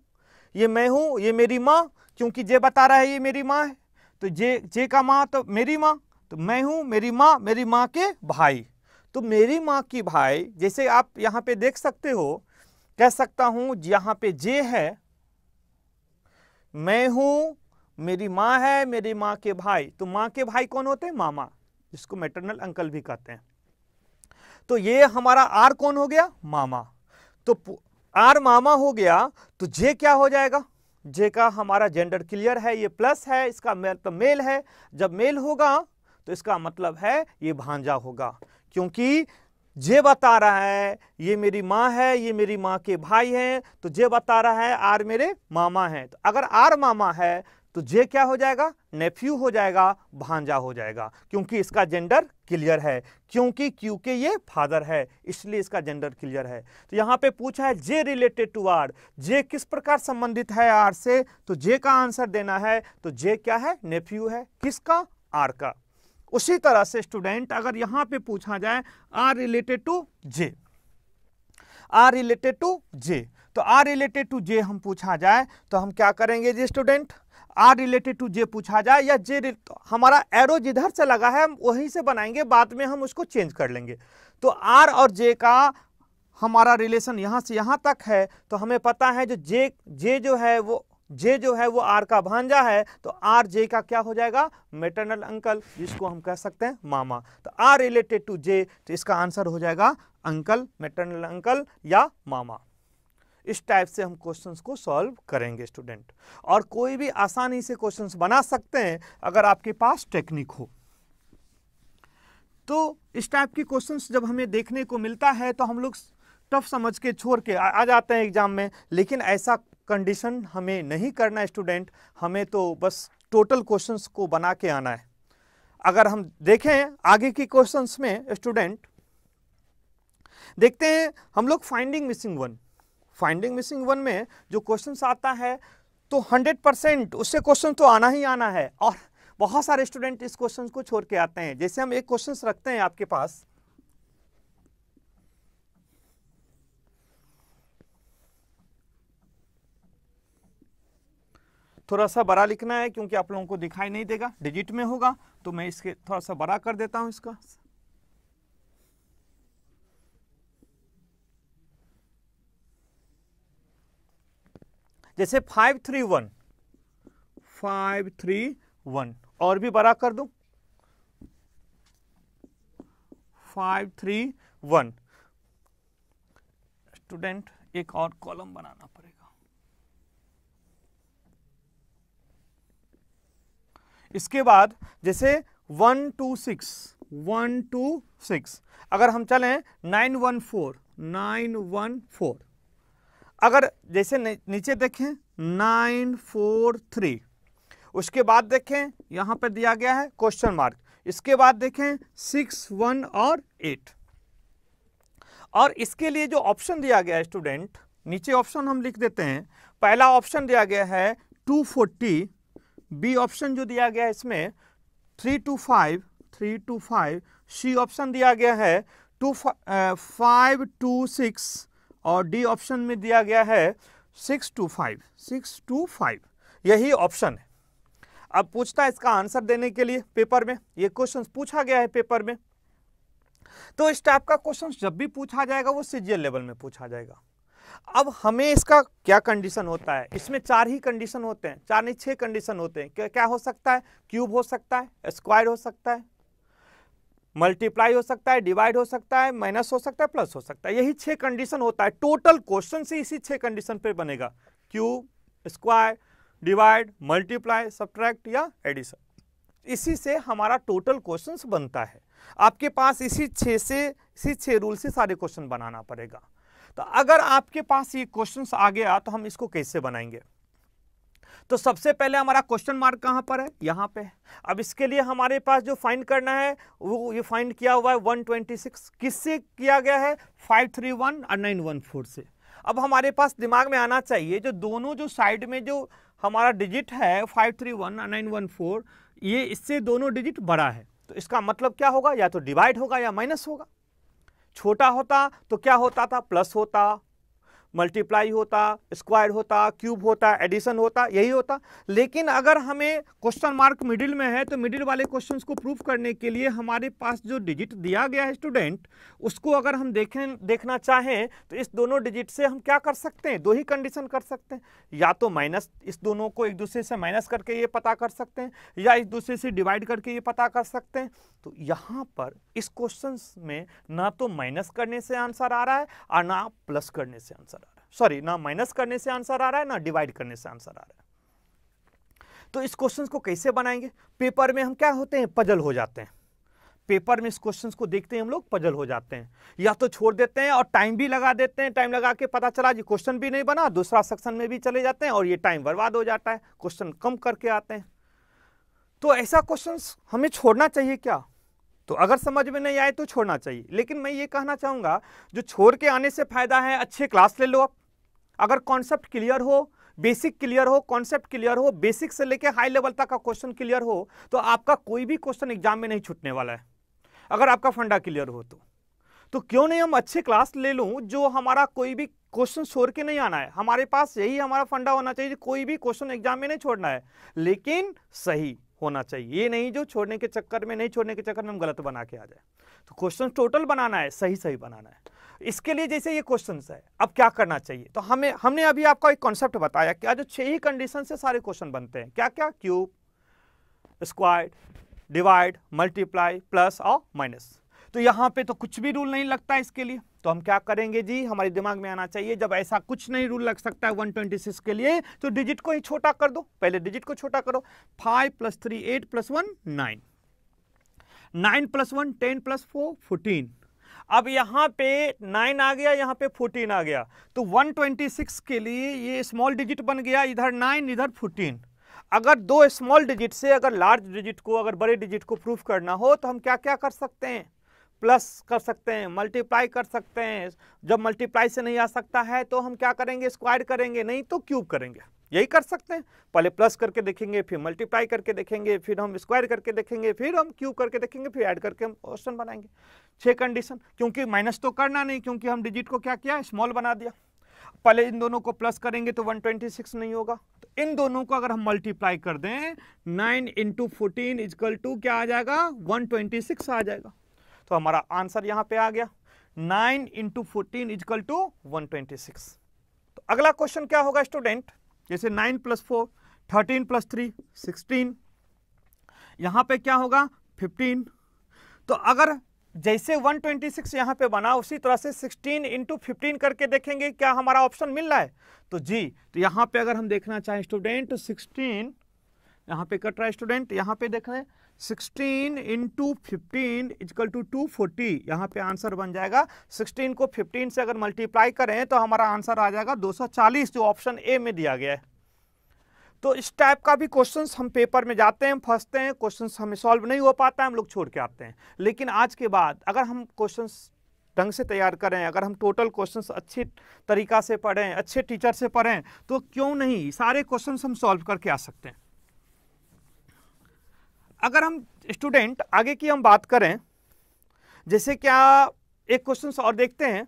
S1: ये मैं हूं, ये मेरी माँ, क्योंकि जे बता रहा है ये मेरी माँ है, तो जे का माँ तो मेरी माँ, तो मैं हूं, मेरी माँ के भाई, तो मेरी माँ की भाई। जैसे आप यहाँ पे देख सकते हो, कह सकता हूं यहाँ पे जे है, मैं हूं, मेरी माँ है, मेरी माँ के भाई। तो माँ के भाई कौन होते हैं, मामा, जिसको मैटरनल अंकल भी कहते हैं। तो ये हमारा आर कौन हो गया, मामा। तो आर मामा हो गया, तो जे क्या हो जाएगा, जे का हमारा जेंडर क्लियर है, ये प्लस है, इसका मतलब मेल है। जब मेल होगा तो इसका मतलब है ये भांजा होगा, क्योंकि जे बता रहा है ये मेरी माँ है, ये मेरी माँ के भाई हैं, तो जे बता रहा है आर मेरे मामा हैं। तो अगर आर मामा है तो जे क्या हो जाएगा, नेफ्यू हो जाएगा, भांजा हो जाएगा, क्योंकि इसका जेंडर क्लियर है, क्योंकि ये फादर है, इसलिए इसका जेंडर क्लियर है। तो यहाँ पे पूछा है जे रिलेटेड टू आर, जे किस प्रकार संबंधित है आर से, तो जे का आंसर देना है। तो जे क्या है, नेफ्यू है, किसका, आर का। उसी तरह से स्टूडेंट अगर यहां पे पूछा जाए R related to J, R related to J, तो आर रिलेटेड टू जे हम पूछा जाए तो हम क्या करेंगे जी स्टूडेंट, आर रिलेटेड टू जे पूछा जाए या जे, तो हमारा एरो जिधर से लगा है हम वहीं से बनाएंगे, बाद में हम उसको चेंज कर लेंगे। तो आर और जे का हमारा रिलेशन यहां से यहां तक है, तो हमें पता है जो जे जो है वो आर का भांजा है, तो आर जे का क्या हो जाएगा, मैटरनल अंकल, जिसको हम कह सकते हैं मामा। तो आर रिलेटेड टू जे, तो इसका आंसर हो जाएगा अंकल, मैटरनल अंकल या मामा। इस टाइप से हम क्वेश्चंस को सॉल्व करेंगे स्टूडेंट, और कोई भी आसानी से क्वेश्चंस बना सकते हैं अगर आपके पास टेक्निक हो। तो इस टाइप के क्वेश्चंस जब हमें देखने को मिलता है तो हम लोग टफ समझ के छोड़ के आ जाते हैं एग्जाम में, लेकिन ऐसा कंडीशन हमें नहीं करना स्टूडेंट, हमें तो बस टोटल क्वेश्चंस को बना के आना है। अगर हम देखें आगे की क्वेश्चंस में स्टूडेंट, देखते हैं हम लोग फाइंडिंग मिसिंग वन में जो क्वेश्चंस आता है तो 100% उससे क्वेश्चन तो आना ही आना है, और बहुत सारे स्टूडेंट इस क्वेश्चन को छोड़ के आते हैं। जैसे हम एक क्वेश्चन रखते हैं आपके पास, थोड़ा सा बड़ा लिखना है क्योंकि आप लोगों को दिखाई नहीं देगा, डिजिट में होगा, तो मैं इसके थोड़ा सा बड़ा कर देता हूं इसका। जैसे 531 और भी बड़ा कर दूं, 531 स्टूडेंट, एक और कॉलम बनाना पड़ेगा। इसके बाद जैसे 126 अगर हम चलें 914 अगर जैसे नीचे देखें 943, उसके बाद देखें यहां पर दिया गया है क्वेश्चन मार्क, इसके बाद देखें 6, 1 और 8, और इसके लिए जो ऑप्शन दिया गया है स्टूडेंट, नीचे ऑप्शन हम लिख देते हैं। पहला ऑप्शन दिया गया है 240, बी ऑप्शन जो दिया गया है इसमें 325, सी ऑप्शन दिया गया है 526, और डी ऑप्शन में दिया गया है 625, यही ऑप्शन है। अब पूछता है इसका आंसर देने के लिए पेपर में, ये क्वेश्चन पूछा गया है पेपर में। तो इस टाइप का क्वेश्चन जब भी पूछा जाएगा वो सीजीएल लेवल में पूछा जाएगा। अब हमें इसका क्या कंडीशन होता है, इसमें 4 ही कंडीशन होते हैं, 4 नहीं 6 कंडीशन होते हैं। क्या हो सकता है, क्यूब हो सकता है, स्क्वायर हो सकता है, मल्टीप्लाई हो सकता है, डिवाइड हो सकता है, माइनस हो सकता है, प्लस हो सकता है। यही 6 कंडीशन होता है। टोटल क्वेश्चन से इसी 6 कंडीशन पे बनेगा, cube, square, divide, multiply, subtract या एडिशन। इसी से हमारा टोटल क्वेश्चन बनता है। आपके पास इसी 6 रूल से सारे क्वेश्चन बनाना पड़ेगा। तो अगर आपके पास ये क्वेश्चन आ गया तो हम इसको कैसे बनाएंगे, तो सबसे पहले हमारा क्वेश्चन मार्क कहाँ पर है, यहाँ पे। अब इसके लिए हमारे पास जो फाइंड करना है वो ये फाइंड किया हुआ है 126। किससे किया गया है, 531 और 914 से। अब हमारे पास दिमाग में आना चाहिए जो दोनों जो साइड में जो हमारा डिजिट है 531 और 914, ये इससे दोनों डिजिट बड़ा है, तो इसका मतलब क्या होगा, या तो डिवाइड होगा या माइनस होगा। छोटा होता तो क्या होता था, प्लस होता, मल्टीप्लाई होता, स्क्वायर होता, क्यूब होता, एडिशन होता, यही होता। लेकिन अगर हमें क्वेश्चन मार्क मिडिल में है तो मिडिल वाले क्वेश्चंस को प्रूव करने के लिए हमारे पास जो डिजिट दिया गया है स्टूडेंट, उसको अगर हम देखना चाहें तो इस दोनों डिजिट से हम क्या कर सकते हैं, दो ही कंडीशन कर सकते हैं, या तो माइनस, इस दोनों को एक दूसरे से माइनस करके ये पता कर सकते हैं, या एक दूसरे से डिवाइड करके ये पता कर सकते हैं। तो यहाँ पर इस क्वेश्चन में ना तो माइनस करने से आंसर आ रहा है और ना प्लस करने से आंसर आ रहा है, सॉरी, ना माइनस करने से आंसर आ रहा है ना डिवाइड करने से आंसर आ रहा है। तो इस क्वेश्चन को कैसे बनाएंगे, पेपर में हम क्या होते हैं, पजल हो जाते हैं। पेपर में इस क्वेश्चन को देखते हैं हम लोग पजल हो जाते हैं, या तो छोड़ देते हैं और टाइम भी लगा देते हैं, टाइम लगा के पता चला जी क्वेश्चन भी नहीं बना, दूसरा सेक्शन में भी चले जाते हैं और ये टाइम बर्बाद हो जाता है, क्वेश्चन कम करके आते हैं। तो ऐसा क्वेश्चन हमें छोड़ना चाहिए क्या, तो अगर समझ में नहीं आए तो छोड़ना चाहिए। लेकिन मैं ये कहना चाहूंगा जो छोड़ के आने से फायदा है, अच्छे क्लास ले लो आप। अगर कॉन्सेप्ट क्लियर हो, बेसिक क्लियर हो, कॉन्सेप्ट क्लियर हो, बेसिक से लेके हाई लेवल तक का क्वेश्चन क्लियर हो, तो आपका कोई भी क्वेश्चन एग्जाम में नहीं छूटने वाला है। अगर आपका फंडा क्लियर हो तो क्यों नहीं हम अच्छे क्लास ले लूं, जो हमारा कोई भी क्वेश्चन छोड़ के नहीं आना है। हमारे पास यही हमारा फंडा होना चाहिए, कोई भी क्वेश्चन एग्जाम में नहीं छोड़ना है, लेकिन सही होना चाहिए। ये नहीं जो छोड़ने के चक्कर में, नहीं छोड़ने के चक्कर में हम गलत बना के आ जाए। तो क्वेश्चन टोटल बनाना है, सही सही बनाना है। इसके लिए जैसे ये क्वेश्चन है, अब क्या करना चाहिए, तो हमने अभी आपको एक कॉन्सेप्ट बताया कि जो 6 ही कंडीशन से सारे क्वेश्चन बनते हैं। क्या क्या, cube, square, divide, multiply, plus और माइनस। तो यहाँ पे तो कुछ भी रूल नहीं लगता है इसके लिए, तो हम क्या करेंगे जी, हमारे दिमाग में आना चाहिए जब ऐसा कुछ नहीं रूल लग सकता है 126 के लिए, तो डिजिट को ही छोटा कर दो। पहले डिजिट को छोटा करो, 5 + 3 8 + 1 9, 9 + 1 10 + 4 14। अब यहाँ पे 9 आ गया, यहाँ पे 14 आ गया, तो 126 के लिए ये स्मॉल डिजिट बन गया, इधर 9 इधर 14। अगर दो स्मॉल डिजिट से अगर लार्ज डिजिट को, अगर बड़े डिजिट को प्रूफ करना हो तो हम क्या क्या कर सकते हैं, प्लस कर सकते हैं, मल्टीप्लाई कर सकते हैं। जब मल्टीप्लाई से नहीं आ सकता है तो हम क्या करेंगे, स्क्वायर करेंगे, नहीं तो क्यूब करेंगे, यही कर सकते हैं। पहले प्लस करके देखेंगे, फिर मल्टीप्लाई करके देखेंगे, फिर हम स्क्वायर करके देखेंगे, फिर हम क्यूब करके देखेंगे, फिर ऐड करके हम क्वेश्चन बनाएंगे। 6 कंडीशन, क्योंकि माइनस तो करना नहीं, क्योंकि हम डिजिट को क्या किया, स्मॉल बना दिया। पहले इन दोनों को प्लस करेंगे तो 126 नहीं होगा, तो इन दोनों को अगर हम मल्टीप्लाई कर दें, 9 × 14 = क्या आ जाएगा, 126 आ जाएगा। तो हमारा आंसर यहां पे आ गया, 9 × 14 = 126। तो अगला क्वेश्चन क्या होगा स्टूडेंट, जैसे 9 + 4 13 + 3 16, यहां पे क्या होगा 15। तो अगर जैसे 126 यहां पे बना, उसी तरह से 16 × 15 करके देखेंगे क्या हमारा ऑप्शन मिल रहा है, तो जी, तो यहां पे अगर हम देखना चाहें स्टूडेंट, तो 16 यहां पे कट रहा है स्टूडेंट, यहां पे देख रहे हैं 16 × 15 = 240, यहां पे आंसर बन जाएगा। 16 को 15 से अगर मल्टीप्लाई करें तो हमारा आंसर आ जाएगा 240, जो ऑप्शन ए में दिया गया है। तो इस टाइप का भी क्वेश्चंस हम पेपर में जाते हैं, फंसते हैं, क्वेश्चंस हमें सॉल्व नहीं हो पाता है, हम लोग छोड़ के आते हैं। लेकिन आज के बाद अगर हम क्वेश्चंस ढंग से तैयार करें, अगर हम टोटल क्वेश्चंस अच्छी तरीका से पढ़ें, अच्छे टीचर से पढ़ें, तो क्यों नहीं सारे क्वेश्चंस हम सॉल्व करके आ सकते हैं। अगर हम स्टूडेंट आगे की हम बात करें, जैसे क्या एक क्वेश्चंस और देखते हैं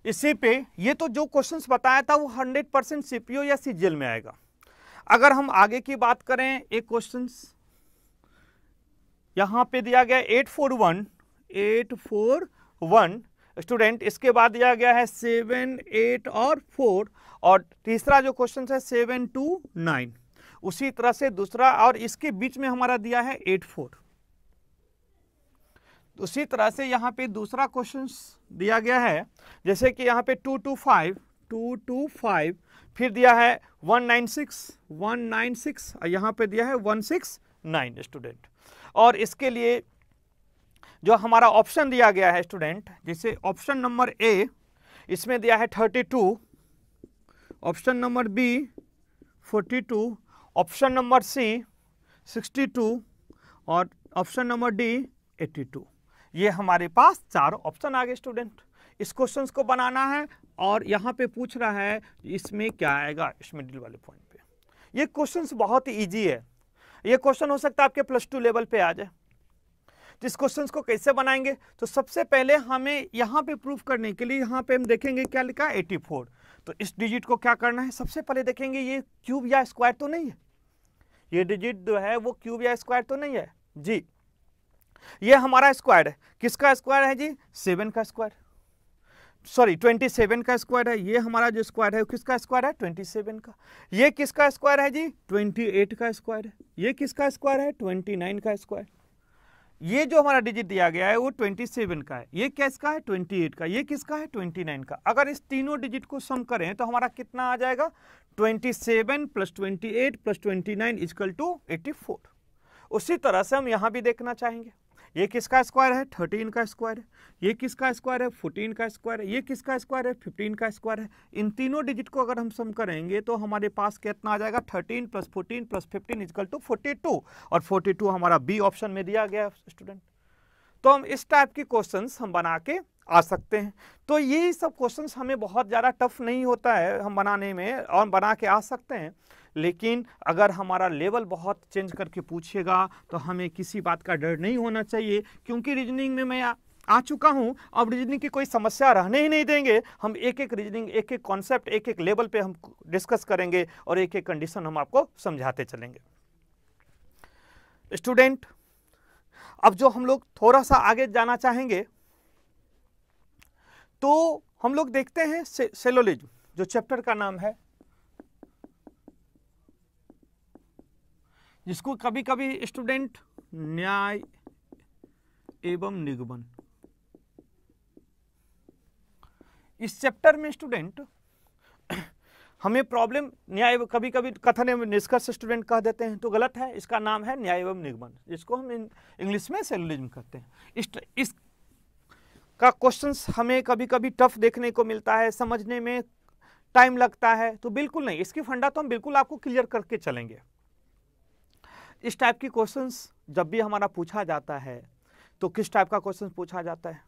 S1: इसी पे, ये तो जो क्वेश्चंस बताया था वो 100% सीपीओ या सीजीएल में आएगा। अगर हम आगे की बात करें, एक क्वेश्चंस यहां पे दिया गया 841 स्टूडेंट, इसके बाद दिया गया है 7 8 और 4, और तीसरा जो क्वेश्चन है 7 2 9, उसी तरह से दूसरा, और इसके बीच में हमारा दिया है 8 4। उसी तरह से यहाँ पे दूसरा क्वेश्चन दिया गया है, जैसे कि यहाँ पे 2 2 5, फिर दिया है 196 और यहाँ पे दिया है 169 स्टूडेंट। और इसके लिए जो हमारा ऑप्शन दिया गया है स्टूडेंट, जैसे ऑप्शन नंबर ए, इसमें दिया है 32, option number B 42, option number C 62 और ऑप्शन नंबर डी 82। ये हमारे पास 4 ऑप्शन आ गए स्टूडेंट। इस क्वेश्चन को बनाना है और यहाँ पे पूछ रहा है इसमें क्या आएगा, इस मिडिल वाले पॉइंट पे। ये क्वेश्चन बहुत ही ईजी है। ये क्वेश्चन हो सकता है आपके +2 लेवल पे आ जाए। तो इस क्वेश्चन को कैसे बनाएंगे, तो सबसे पहले हमें यहाँ पे प्रूफ करने के लिए यहाँ पे हम देखेंगे क्या लिखा है 84। तो इस डिजिट को क्या करना है, सबसे पहले देखेंगे ये क्यूब या स्क्वायर तो नहीं है, ये डिजिट जो है वो क्यूब या स्क्वायर तो नहीं है जी। ये हमारा स्क्वायर है, किसका स्क्वायर है जी, 7 का स्क्वायर, सॉरी 27 का स्क्वायर है। ये हमारा जो स्क्वायर है किसका स्क्वायर है, 27 का। ये किसका स्क्वायर है जी, 28 का स्क्वायर है। ये किसका स्क्वायर है, 29 का स्क्वायर। ये जो हमारा डिजिट दिया गया है वो 27 का है। ये किसका है, 28 का। ये किसका है, 29 का। अगर इस तीनों डिजिट को सम करें तो हमारा कितना आ जाएगा, 27 + 28 + 29 = 84। उसी तरह से हम यहाँ भी देखना चाहेंगे, ये किसका स्क्वायर है, 13 का स्क्वायर है। ये किसका स्क्वायर है, 14 का स्क्वायर है। ये किसका स्क्वायर है, 15 का स्क्वायर है। इन तीनों डिजिट को अगर हम सम करेंगे तो हमारे पास कितना आ जाएगा, 13 + 14 + 15 = 42। और 42 हमारा बी ऑप्शन में दिया गया स्टूडेंट। तो हम इस टाइप के क्वेश्चंस हम बना के आ सकते हैं। तो ये सब क्वेश्चंस हमें बहुत ज़्यादा टफ नहीं होता है हम बनाने में, और बना के आ सकते हैं। लेकिन अगर हमारा लेवल बहुत चेंज करके पूछेगा तो हमें किसी बात का डर नहीं होना चाहिए, क्योंकि रीजनिंग में मैं आ चुका हूं। अब रीजनिंग की कोई समस्या रहने ही नहीं देंगे। हम एक एक रीजनिंग, एक एक कॉन्सेप्ट, एक एक लेवल पे हम डिस्कस करेंगे और एक एक कंडीशन हम आपको समझाते चलेंगे स्टूडेंट। अब जो हम लोग थोड़ा सा आगे जाना चाहेंगे तो हम लोग देखते हैं सेलोलिज्म, जो चैप्टर का नाम है, जिसको कभी कभी स्टूडेंट न्याय एवं निगमन, इस चैप्टर में स्टूडेंट हमें प्रॉब्लम, न्याय कभी कभी कथन एवं निष्कर्ष स्टूडेंट कह देते हैं, तो गलत है। इसका नाम है न्याय एवं निगमन, जिसको हम इंग्लिश में सेलोलिज्म कहते हैं। इस का क्वेश्चंस हमें कभी कभी टफ देखने को मिलता है, समझने में टाइम लगता है। तो बिल्कुल नहीं, इसकी फंडा तो हम बिल्कुल आपको क्लियर करके चलेंगे। इस टाइप की क्वेश्चंस जब भी हमारा पूछा जाता है तो किस टाइप का क्वेश्चन पूछा जाता है,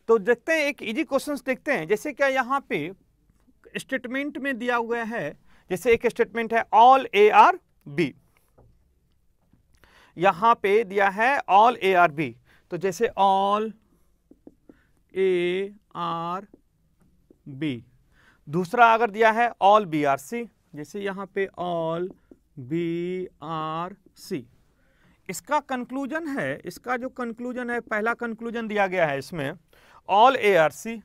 S1: तो देखते हैं एक इजी क्वेश्चंस देखते हैं। जैसे क्या यहाँ पे स्टेटमेंट में दिया हुआ है, जैसे एक स्टेटमेंट है ऑल ए आर बी, यहां पे दिया है ऑल ए आर बी। तो जैसे ऑल ए आर बी, दूसरा अगर दिया है ऑल बी आर सी, जैसे यहां पे ऑल बी आर सी। इसका कंक्लूजन है, इसका जो कंक्लूजन है, पहला कंक्लूजन दिया गया है इसमें all A are C,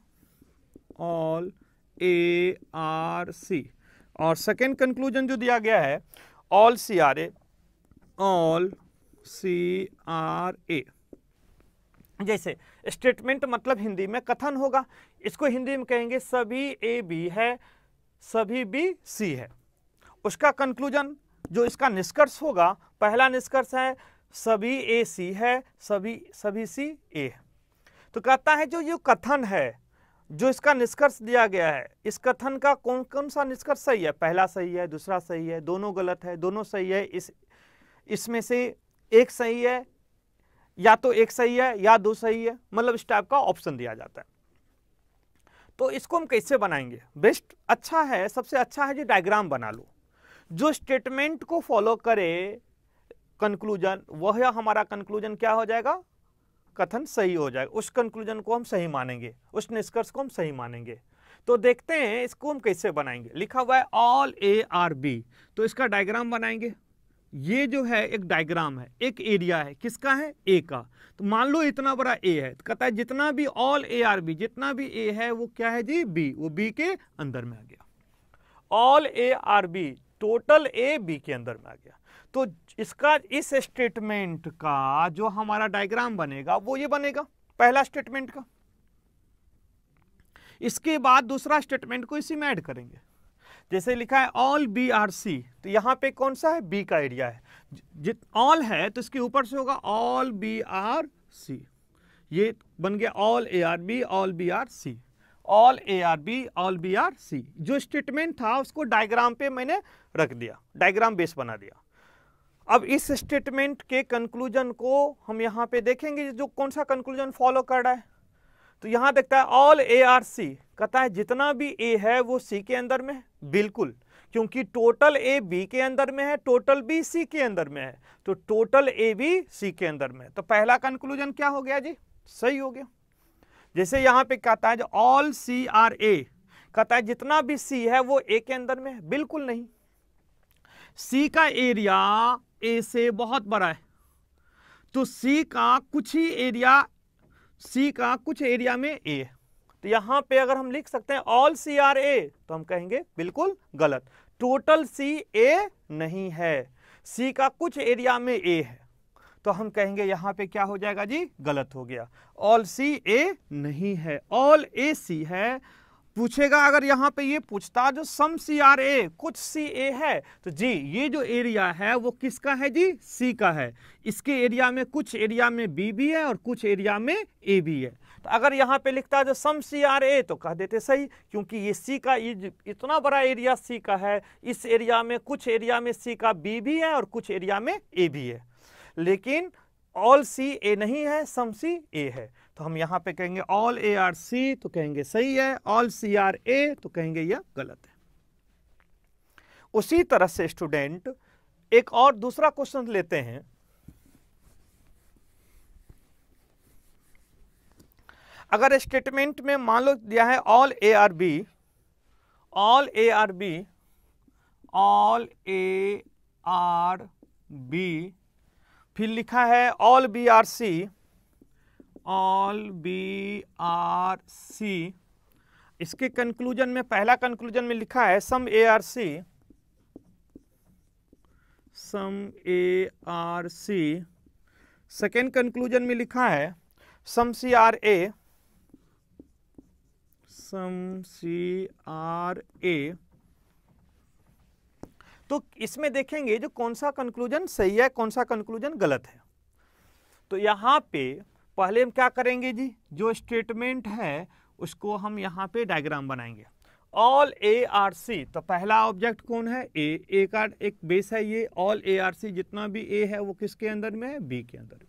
S1: all A are C. और सेकेंड कंक्लूजन जो दिया गया है all C are A, all C are A. जैसे स्टेटमेंट मतलब हिंदी में कथन होगा, इसको हिंदी में कहेंगे सभी ए बी है, सभी बी सी है। उसका कंक्लूजन जो इसका निष्कर्ष होगा, पहला निष्कर्ष है सभी ए सी है, सभी सी ए है। तो कहता है जो ये कथन है, जो इसका निष्कर्ष दिया गया है, इस कथन का कौन कौन सा निष्कर्ष सही है, पहला सही है, दूसरा सही है, दोनों गलत है, दोनों सही है, इसमें से एक सही है, या तो एक सही है या दो सही है, मतलब इस टाइप का ऑप्शन दिया जाता है। तो इसको हम कैसे बनाएंगे, बेस्ट अच्छा है, सबसे अच्छा है जो डायग्राम बना लो, जो स्टेटमेंट को फॉलो करे कंक्लूजन, वह हमारा कंक्लूजन क्या हो जाएगा, कथन सही हो जाएगा। उस कंक्लूजन को हम सही मानेंगे, उस निष्कर्ष को हम सही मानेंगे। तो देखते हैं इसको हम कैसे बनाएंगे। लिखा हुआ है ऑल ए आर बी, तो इसका डायग्राम बनाएंगे। ये जो है एक डायग्राम है, एक एरिया है, किसका है, ए का। तो मान लो इतना बड़ा ए है, तो कहता है जितना भी ऑल ए आर बी, जितना भी ए है वो क्या है जी, बी, वो बी के अंदर में आ गया। All A are B, total A B के अंदर में आ गया। तो इसका, इस स्टेटमेंट का जो हमारा डायग्राम बनेगा वो ये बनेगा, पहला स्टेटमेंट का। इसके बाद दूसरा स्टेटमेंट को इसी में ऐड करेंगे। जैसे लिखा है ऑल बी आर सी, तो यहां पे कौन सा है, बी का एरिया है। जित ऑल है तो इसके ऊपर से होगा ऑल बी आर सी, ये बन गया all A are B, all B are C. All A are B, all B are C. जो स्टेटमेंट था उसको डायग्राम पे मैंने रख दिया, डायग्राम बेस बना दिया। अब इस स्टेटमेंट के कंक्लूजन को हम यहाँ पे देखेंगे, जो कौन सा कंक्लूजन फॉलो कर रहा है। तो यहाँ देखता है ऑल ए आर सी, कहता है जितना भी ए है वो सी के अंदर में है, बिल्कुल, क्योंकि टोटल ए बी के अंदर में है, टोटल बी सी के अंदर में है, तो टोटल ए बी सी के अंदर में है। तो पहला कंक्लूजन क्या हो गया जी, सही हो गया। जैसे यहाँ पे कहता है जो ऑल सी आर ए, कहता है जितना भी सी है वो ए के अंदर में है, बिल्कुल नहीं। सी का एरिया ए से बहुत बड़ा है, तो सी का कुछ एरिया में ए है। तो यहां पे अगर हम लिख सकते हैं ऑल सी आर ए, तो हम कहेंगे बिल्कुल गलत, टोटल सी ए नहीं है, सी का कुछ एरिया में ए है, तो हम कहेंगे यहां पे क्या हो जाएगा जी, गलत हो गया, ऑल सी ए नहीं है, ऑल ए सी है। पूछेगा अगर यहाँ पे ये पूछता जो सम सी आर ए, कुछ सी ए है, तो जी ये जो एरिया है वो किसका है जी, सी का है। इसके एरिया में कुछ एरिया में बी भी है और कुछ एरिया में ए भी है। तो अगर यहाँ पे लिखता जो सम सी आर ए, तो कह देते सही, क्योंकि ये सी का इतना बड़ा एरिया सी का है, इस एरिया में कुछ एरिया में सी का बी भी है और कुछ एरिया में ए भी है। लेकिन ऑल सी ए नहीं है, सम सी ए है, तो हम यहां पे कहेंगे ऑल ए आर सी, तो कहेंगे सही है, ऑल सी आर ए, तो कहेंगे यह गलत है। उसी तरह से स्टूडेंट एक और दूसरा क्वेश्चन लेते हैं। अगर स्टेटमेंट में मान लो दिया है all A are B, all A are B, all A are B, फिर लिखा है all B are C, all B are C. इसके कंक्लूजन में, पहला कंक्लूजन में लिखा है some A are C, some A are C. Second conclusion में लिखा है सम सी are A, some C are ए। तो इसमें देखेंगे जो कौन सा कंक्लूजन सही है, कौन सा कंक्लूजन गलत है। तो यहां पे पहले हम क्या करेंगे जी, जो स्टेटमेंट है उसको हम यहाँ पे डायग्राम बनाएंगे। ऑल ए आर सी, तो पहला ऑब्जेक्ट कौन है, ए का एक बेस है ये, ऑल ए आर सी, जितना भी ए है वो किसके अंदर में है, बी के अंदर।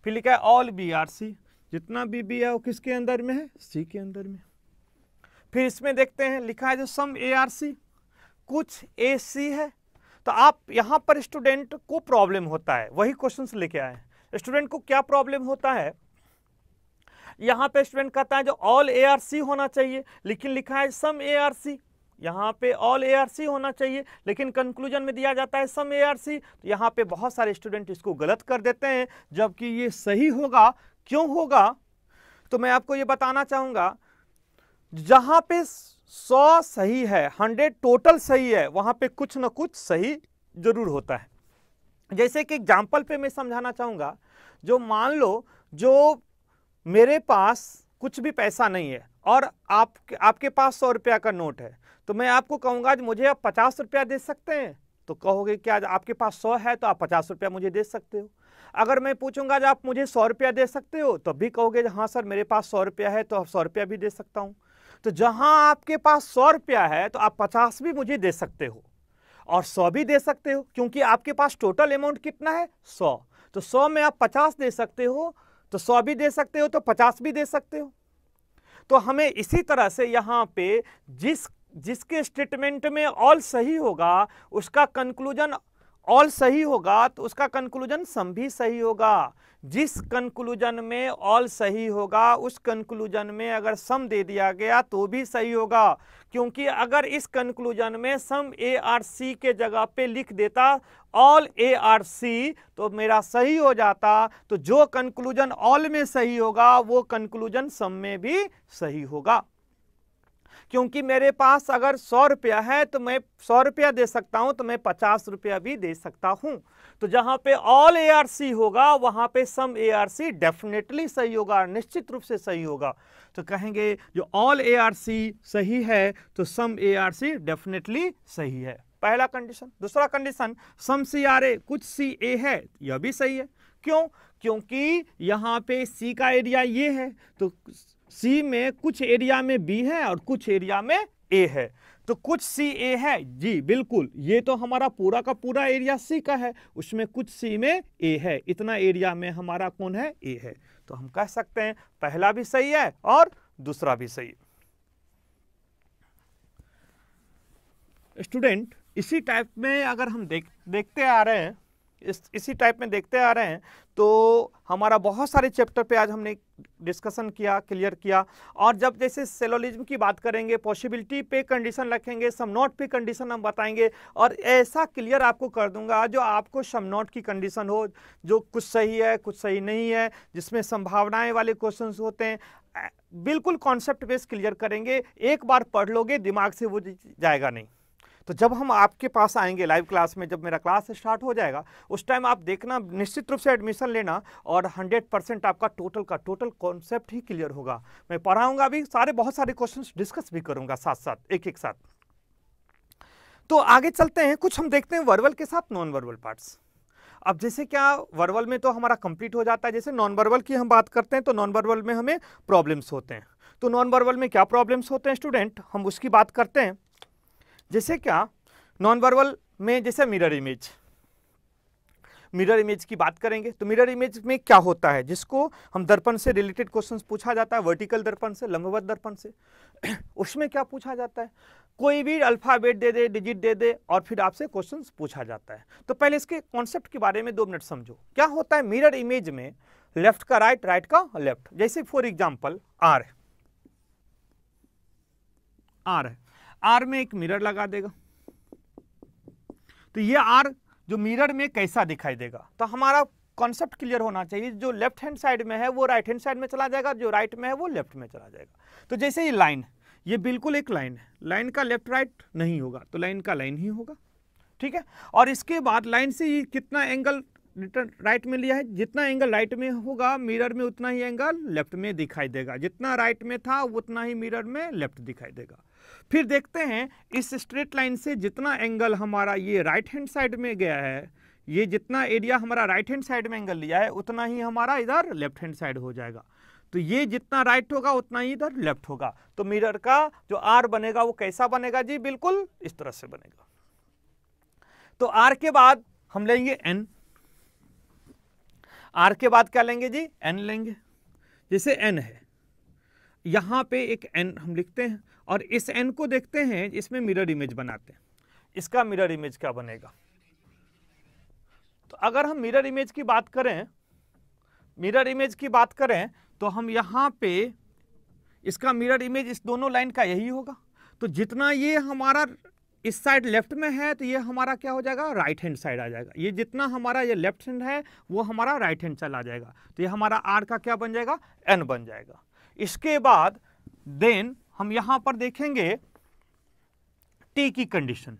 S1: फिर लिखा है ऑल बी आर सी, जितना भी बी है वो किसके अंदर में है, सी के अंदर में। फिर इसमें देखते हैं लिखा है जो सम ए आर सी, कुछ ए सी है। तो आप यहाँ पर स्टूडेंट को प्रॉब्लम होता है, वही क्वेश्चंस लेके आए हैं। स्टूडेंट को क्या प्रॉब्लम होता है, यहाँ पे स्टूडेंट कहता है जो ऑल ए आर सी होना चाहिए, लेकिन लिखा है सम ए आर सी। यहाँ पे ऑल ए आर सी होना चाहिए, लेकिन कंक्लूजन में दिया जाता है सम ए आर सी। तो यहाँ पे बहुत सारे स्टूडेंट इसको गलत कर देते हैं, जबकि ये सही होगा। क्यों होगा, तो मैं आपको ये बताना चाहूँगा, जहाँ पे 100 सही है, 100 टोटल सही है, वहाँ पे कुछ ना कुछ सही जरूर होता है। जैसे कि एग्जाम्पल पे मैं समझाना चाहूँगा, जो मान लो जो मेरे पास कुछ भी पैसा नहीं है और आपके पास 100 रुपया का नोट है, तो मैं आपको कहूँगा मुझे आप 50 रुपया दे सकते हैं, तो कहोगे क्या आपके पास 100 है तो आप 50 रुपया मुझे दे सकते हो। अगर मैं पूछूंगा जब आप मुझे 100 रुपया दे सकते हो, तो भी कहोगे हाँ सर मेरे पास 100 रुपया है, तो आप 100 रुपया भी दे सकता हूँ। तो जहाँ आपके पास 100 रुपया है तो आप 50 भी मुझे दे सकते हो और 100 भी दे सकते हो, क्योंकि आपके पास टोटल अमाउंट कितना है, 100। तो 100 में आप 50 दे सकते हो, तो 100 भी दे सकते हो, तो 50 भी दे सकते हो। तो हमें इसी तरह से यहाँ पे जिसके स्टेटमेंट में ऑल सही होगा उसका कंक्लूजन ऑल सही होगा, तो उसका कंक्लूजन सम भी सही होगा। जिस कंक्लूजन में ऑल सही होगा उस कंक्लूजन में अगर सम दे दिया गया तो भी सही होगा, क्योंकि अगर इस कंक्लूजन में सम ए आर सी के जगह पे लिख देता ऑल ए आर सी तो मेरा सही हो जाता। तो जो कंक्लूजन ऑल में सही होगा वो कंक्लूजन सम में भी सही होगा, क्योंकि मेरे पास अगर 100 रुपया है तो मैं 100 रुपया दे सकता हूं, तो मैं 50 रुपया भी दे सकता हूं। तो जहां पे ऑल ए आर सी होगा वहां पे सम ए आर सी डेफिनेटली सही होगा, निश्चित रूप से सही होगा। तो कहेंगे जो ऑल ए आर सी सही है तो सम ए आर सी डेफिनेटली सही है, पहला कंडीशन। दूसरा कंडीशन, सम सी आर ए, कुछ सी ए है, यह भी सही है। क्यों, क्योंकि यहाँ पे सी का एरिया ये है, तो सी में कुछ एरिया में बी है और कुछ एरिया में ए है, तो कुछ सी ए है जी बिल्कुल, ये तो हमारा पूरा का पूरा एरिया सी का है, उसमें कुछ सी में ए है, इतना एरिया में हमारा कौन है, ए है। तो हम कह सकते हैं पहला भी सही है और दूसरा भी सही है। स्टूडेंट इसी टाइप में अगर हम देखते आ रहे हैं, इसी टाइप में देखते आ रहे हैं, तो हमारा बहुत सारे चैप्टर पे आज हमने डिस्कशन किया, क्लियर किया। और जब जैसे सेलोलिज्म की बात करेंगे, पॉसिबिलिटी पे कंडीशन रखेंगे, सम नॉट पे कंडीशन हम बताएंगे, और ऐसा क्लियर आपको कर दूंगा जो आपको सम नॉट की कंडीशन हो, जो कुछ सही है कुछ सही नहीं है, जिसमें संभावनाएं वाले क्वेश्चन होते हैं, बिल्कुल कॉन्सेप्ट बेस क्लियर करेंगे। एक बार पढ़ लोगे दिमाग से वो जाएगा नहीं। तो जब हम आपके पास आएंगे लाइव क्लास में, जब मेरा क्लास स्टार्ट हो जाएगा, उस टाइम आप देखना, निश्चित रूप से एडमिशन लेना, और 100% आपका टोटल का टोटल कॉन्सेप्ट ही क्लियर होगा। मैं पढ़ाऊंगा भी, बहुत सारे क्वेश्चंस डिस्कस भी करूंगा साथ साथ, एक एक साथ। तो आगे चलते हैं, कुछ हम देखते हैं वर्बल के साथ नॉन वर्बल पार्ट्स। अब जैसे क्या वर्बल में तो हमारा कंप्लीट हो जाता है, जैसे नॉन वर्बल की हम बात करते हैं तो नॉन वर्बल में हमें प्रॉब्लम्स होते हैं। तो नॉन वर्बल में क्या प्रॉब्लम्स होते हैं स्टूडेंट, हम उसकी बात करते हैं। जैसे क्या नॉन वर्बल में, जैसे मिरर इमेज, मिरर इमेज की बात करेंगे तो मिरर इमेज में क्या होता है, जिसको हम दर्पण से रिलेटेड क्वेश्चंस पूछा जाता है, वर्टिकल दर्पण से, लंबवत दर्पण से। उसमें क्या पूछा जाता है, कोई भी अल्फाबेट दे दे, डिजिट दे दे, और फिर आपसे क्वेश्चंस पूछा जाता है। तो पहले इसके कॉन्सेप्ट के बारे में 2 मिनट समझो। क्या होता है मिरर इमेज में, लेफ्ट का राइट, राइट का लेफ्ट। जैसे फॉर एग्जाम्पल आर है, आर में एक मिरर लगा देगा, तो ये आर जो मिरर में कैसा दिखाई देगा, तो हमारा कॉन्सेप्ट क्लियर होना चाहिए। जो लेफ्ट हैंड साइड में है वो राइट हैंड साइड में चला जाएगा, जो राइट में है वो लेफ्ट में चला जाएगा। तो जैसे ये लाइन, ये बिल्कुल एक लाइन है, लाइन का लेफ्ट राइट नहीं होगा, तो लाइन का लाइन ही होगा, ठीक है। और इसके बाद लाइन से ये कितना एंगल राइट में लिया है, जितना एंगल राइट में होगा मिरर में उतना ही एंगल लेफ्ट में दिखाई देगा, जितना राइट में था उतना ही मिरर में लेफ्ट दिखाई देगा। फिर देखते हैं इस स्ट्रेट लाइन से जितना एंगल हमारा ये राइट हैंड साइड में गया है, ये जितना एरिया हमारा राइट हैंड साइड में एंगल लिया है उतना ही हमारा इधर लेफ्ट हैंड साइड हो जाएगा। तो ये जितना राइट होगा उतना ही इधर लेफ्ट होगा। तो मिरर का जो आर बनेगा वो कैसा बनेगा जी, बिल्कुल इस तरह से बनेगा। तो आर के बाद हम लेंगे एन, आर के बाद क्या लेंगे जी, एन लेंगे। जैसे एन है, यहां पे एक एन हम लिखते हैं, और इस एन को देखते हैं, इसमें मिरर इमेज बनाते हैं। इसका मिरर इमेज क्या बनेगा, तो अगर हम मिरर इमेज की बात करें, मिरर इमेज की बात करें तो हम यहां पे इसका मिरर इमेज इस दोनों लाइन का यही होगा। तो जितना ये हमारा इस साइड लेफ्ट में है तो ये हमारा क्या हो जाएगा, राइट हैंड साइड आ जाएगा। ये जितना हमारा ये लेफ्ट हैंड है वो हमारा राइट हैंड चला जाएगा। तो ये हमारा आर का क्या बन जाएगा, एन बन जाएगा। इसके बाद देन हम यहां पर देखेंगे टी की कंडीशन।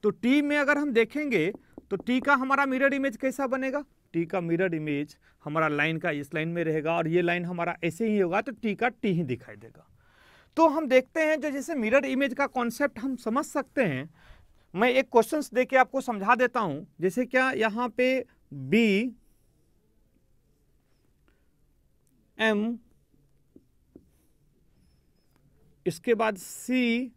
S1: तो टी में अगर हम देखेंगे तो टी का हमारा मिरर इमेज कैसा बनेगा, टी का मिरर इमेज हमारा लाइन का इस लाइन में रहेगा, और ये लाइन हमारा ऐसे ही होगा, तो टी का टी ही दिखाई देगा। तो हम देखते हैं जो जैसे मिरर इमेज का कॉन्सेप्ट हम समझ सकते हैं। मैं एक क्वेश्चंस देके आपको समझा देता हूं। जैसे क्या यहां पे बी एम, इसके बाद सी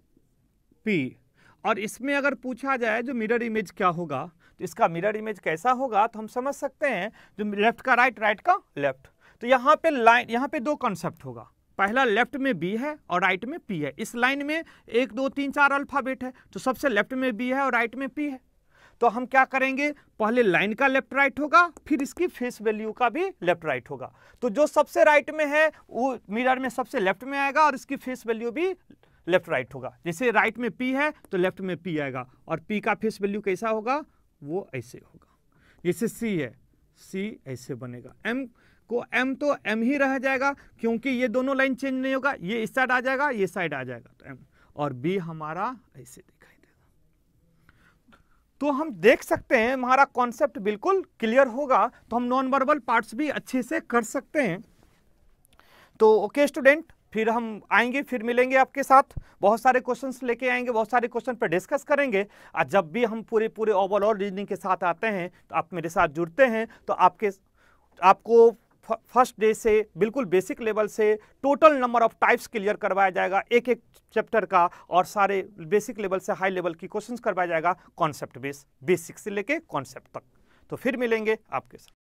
S1: पी, और इसमें अगर पूछा जाए जो मिरर इमेज क्या होगा, तो इसका मिरर इमेज कैसा होगा, तो हम समझ सकते हैं जो लेफ्ट का राइट, राइट का लेफ्ट। तो यहाँ पे लाइन, यहाँ पे 2 कॉन्सेप्ट होगा। पहला लेफ्ट में बी है और राइट में पी है। इस लाइन में 1 2 3 4 अल्फाबेट है, तो सबसे लेफ्ट में बी है और राइट में पी है। तो हम क्या करेंगे, पहले लाइन का लेफ्ट राइट होगा, फिर इसकी फेस वैल्यू का भी लेफ्ट राइट होगा। तो जो सबसे राइट में है वो मिरर में सबसे लेफ्ट में आएगा, और इसकी फेस वैल्यू भी लेफ्ट राइट होगा। जैसे राइट में पी है तो लेफ्ट में पी आएगा, और पी का फेस वैल्यू कैसा होगा, वो ऐसे होगा। जैसे सी है, सी ऐसे बनेगा। एम को एम तो एम ही रह जाएगा, क्योंकि ये दोनों लाइन चेंज नहीं होगा, ये इस साइड आ जाएगा, ये साइड आ जाएगा, तो एम। और बी हमारा ऐसे दिखाई देगा। तो हम देख सकते हैं हमारा कॉन्सेप्ट बिल्कुल क्लियर होगा, तो हम नॉन वर्बल पार्ट्स भी अच्छे से कर सकते हैं। तो ओके स्टूडेंट, फिर हम आएंगे, फिर मिलेंगे आपके साथ, बहुत सारे क्वेश्चंस लेके आएंगे, बहुत सारे क्वेश्चन पर डिस्कस करेंगे। और जब भी हम पूरे ओवरऑल रीजनिंग के साथ आते हैं तो आप मेरे साथ जुड़ते हैं, तो आपको फर्स्ट डे से बिल्कुल बेसिक लेवल से total number of types clear करवाया जाएगा एक एक चैप्टर का, और सारे बेसिक लेवल से हाई लेवल की क्वेश्चंस करवाया जाएगा कॉन्सेप्ट बेस, बेसिक से लेके कॉन्सेप्ट तक। तो फिर मिलेंगे आपके साथ।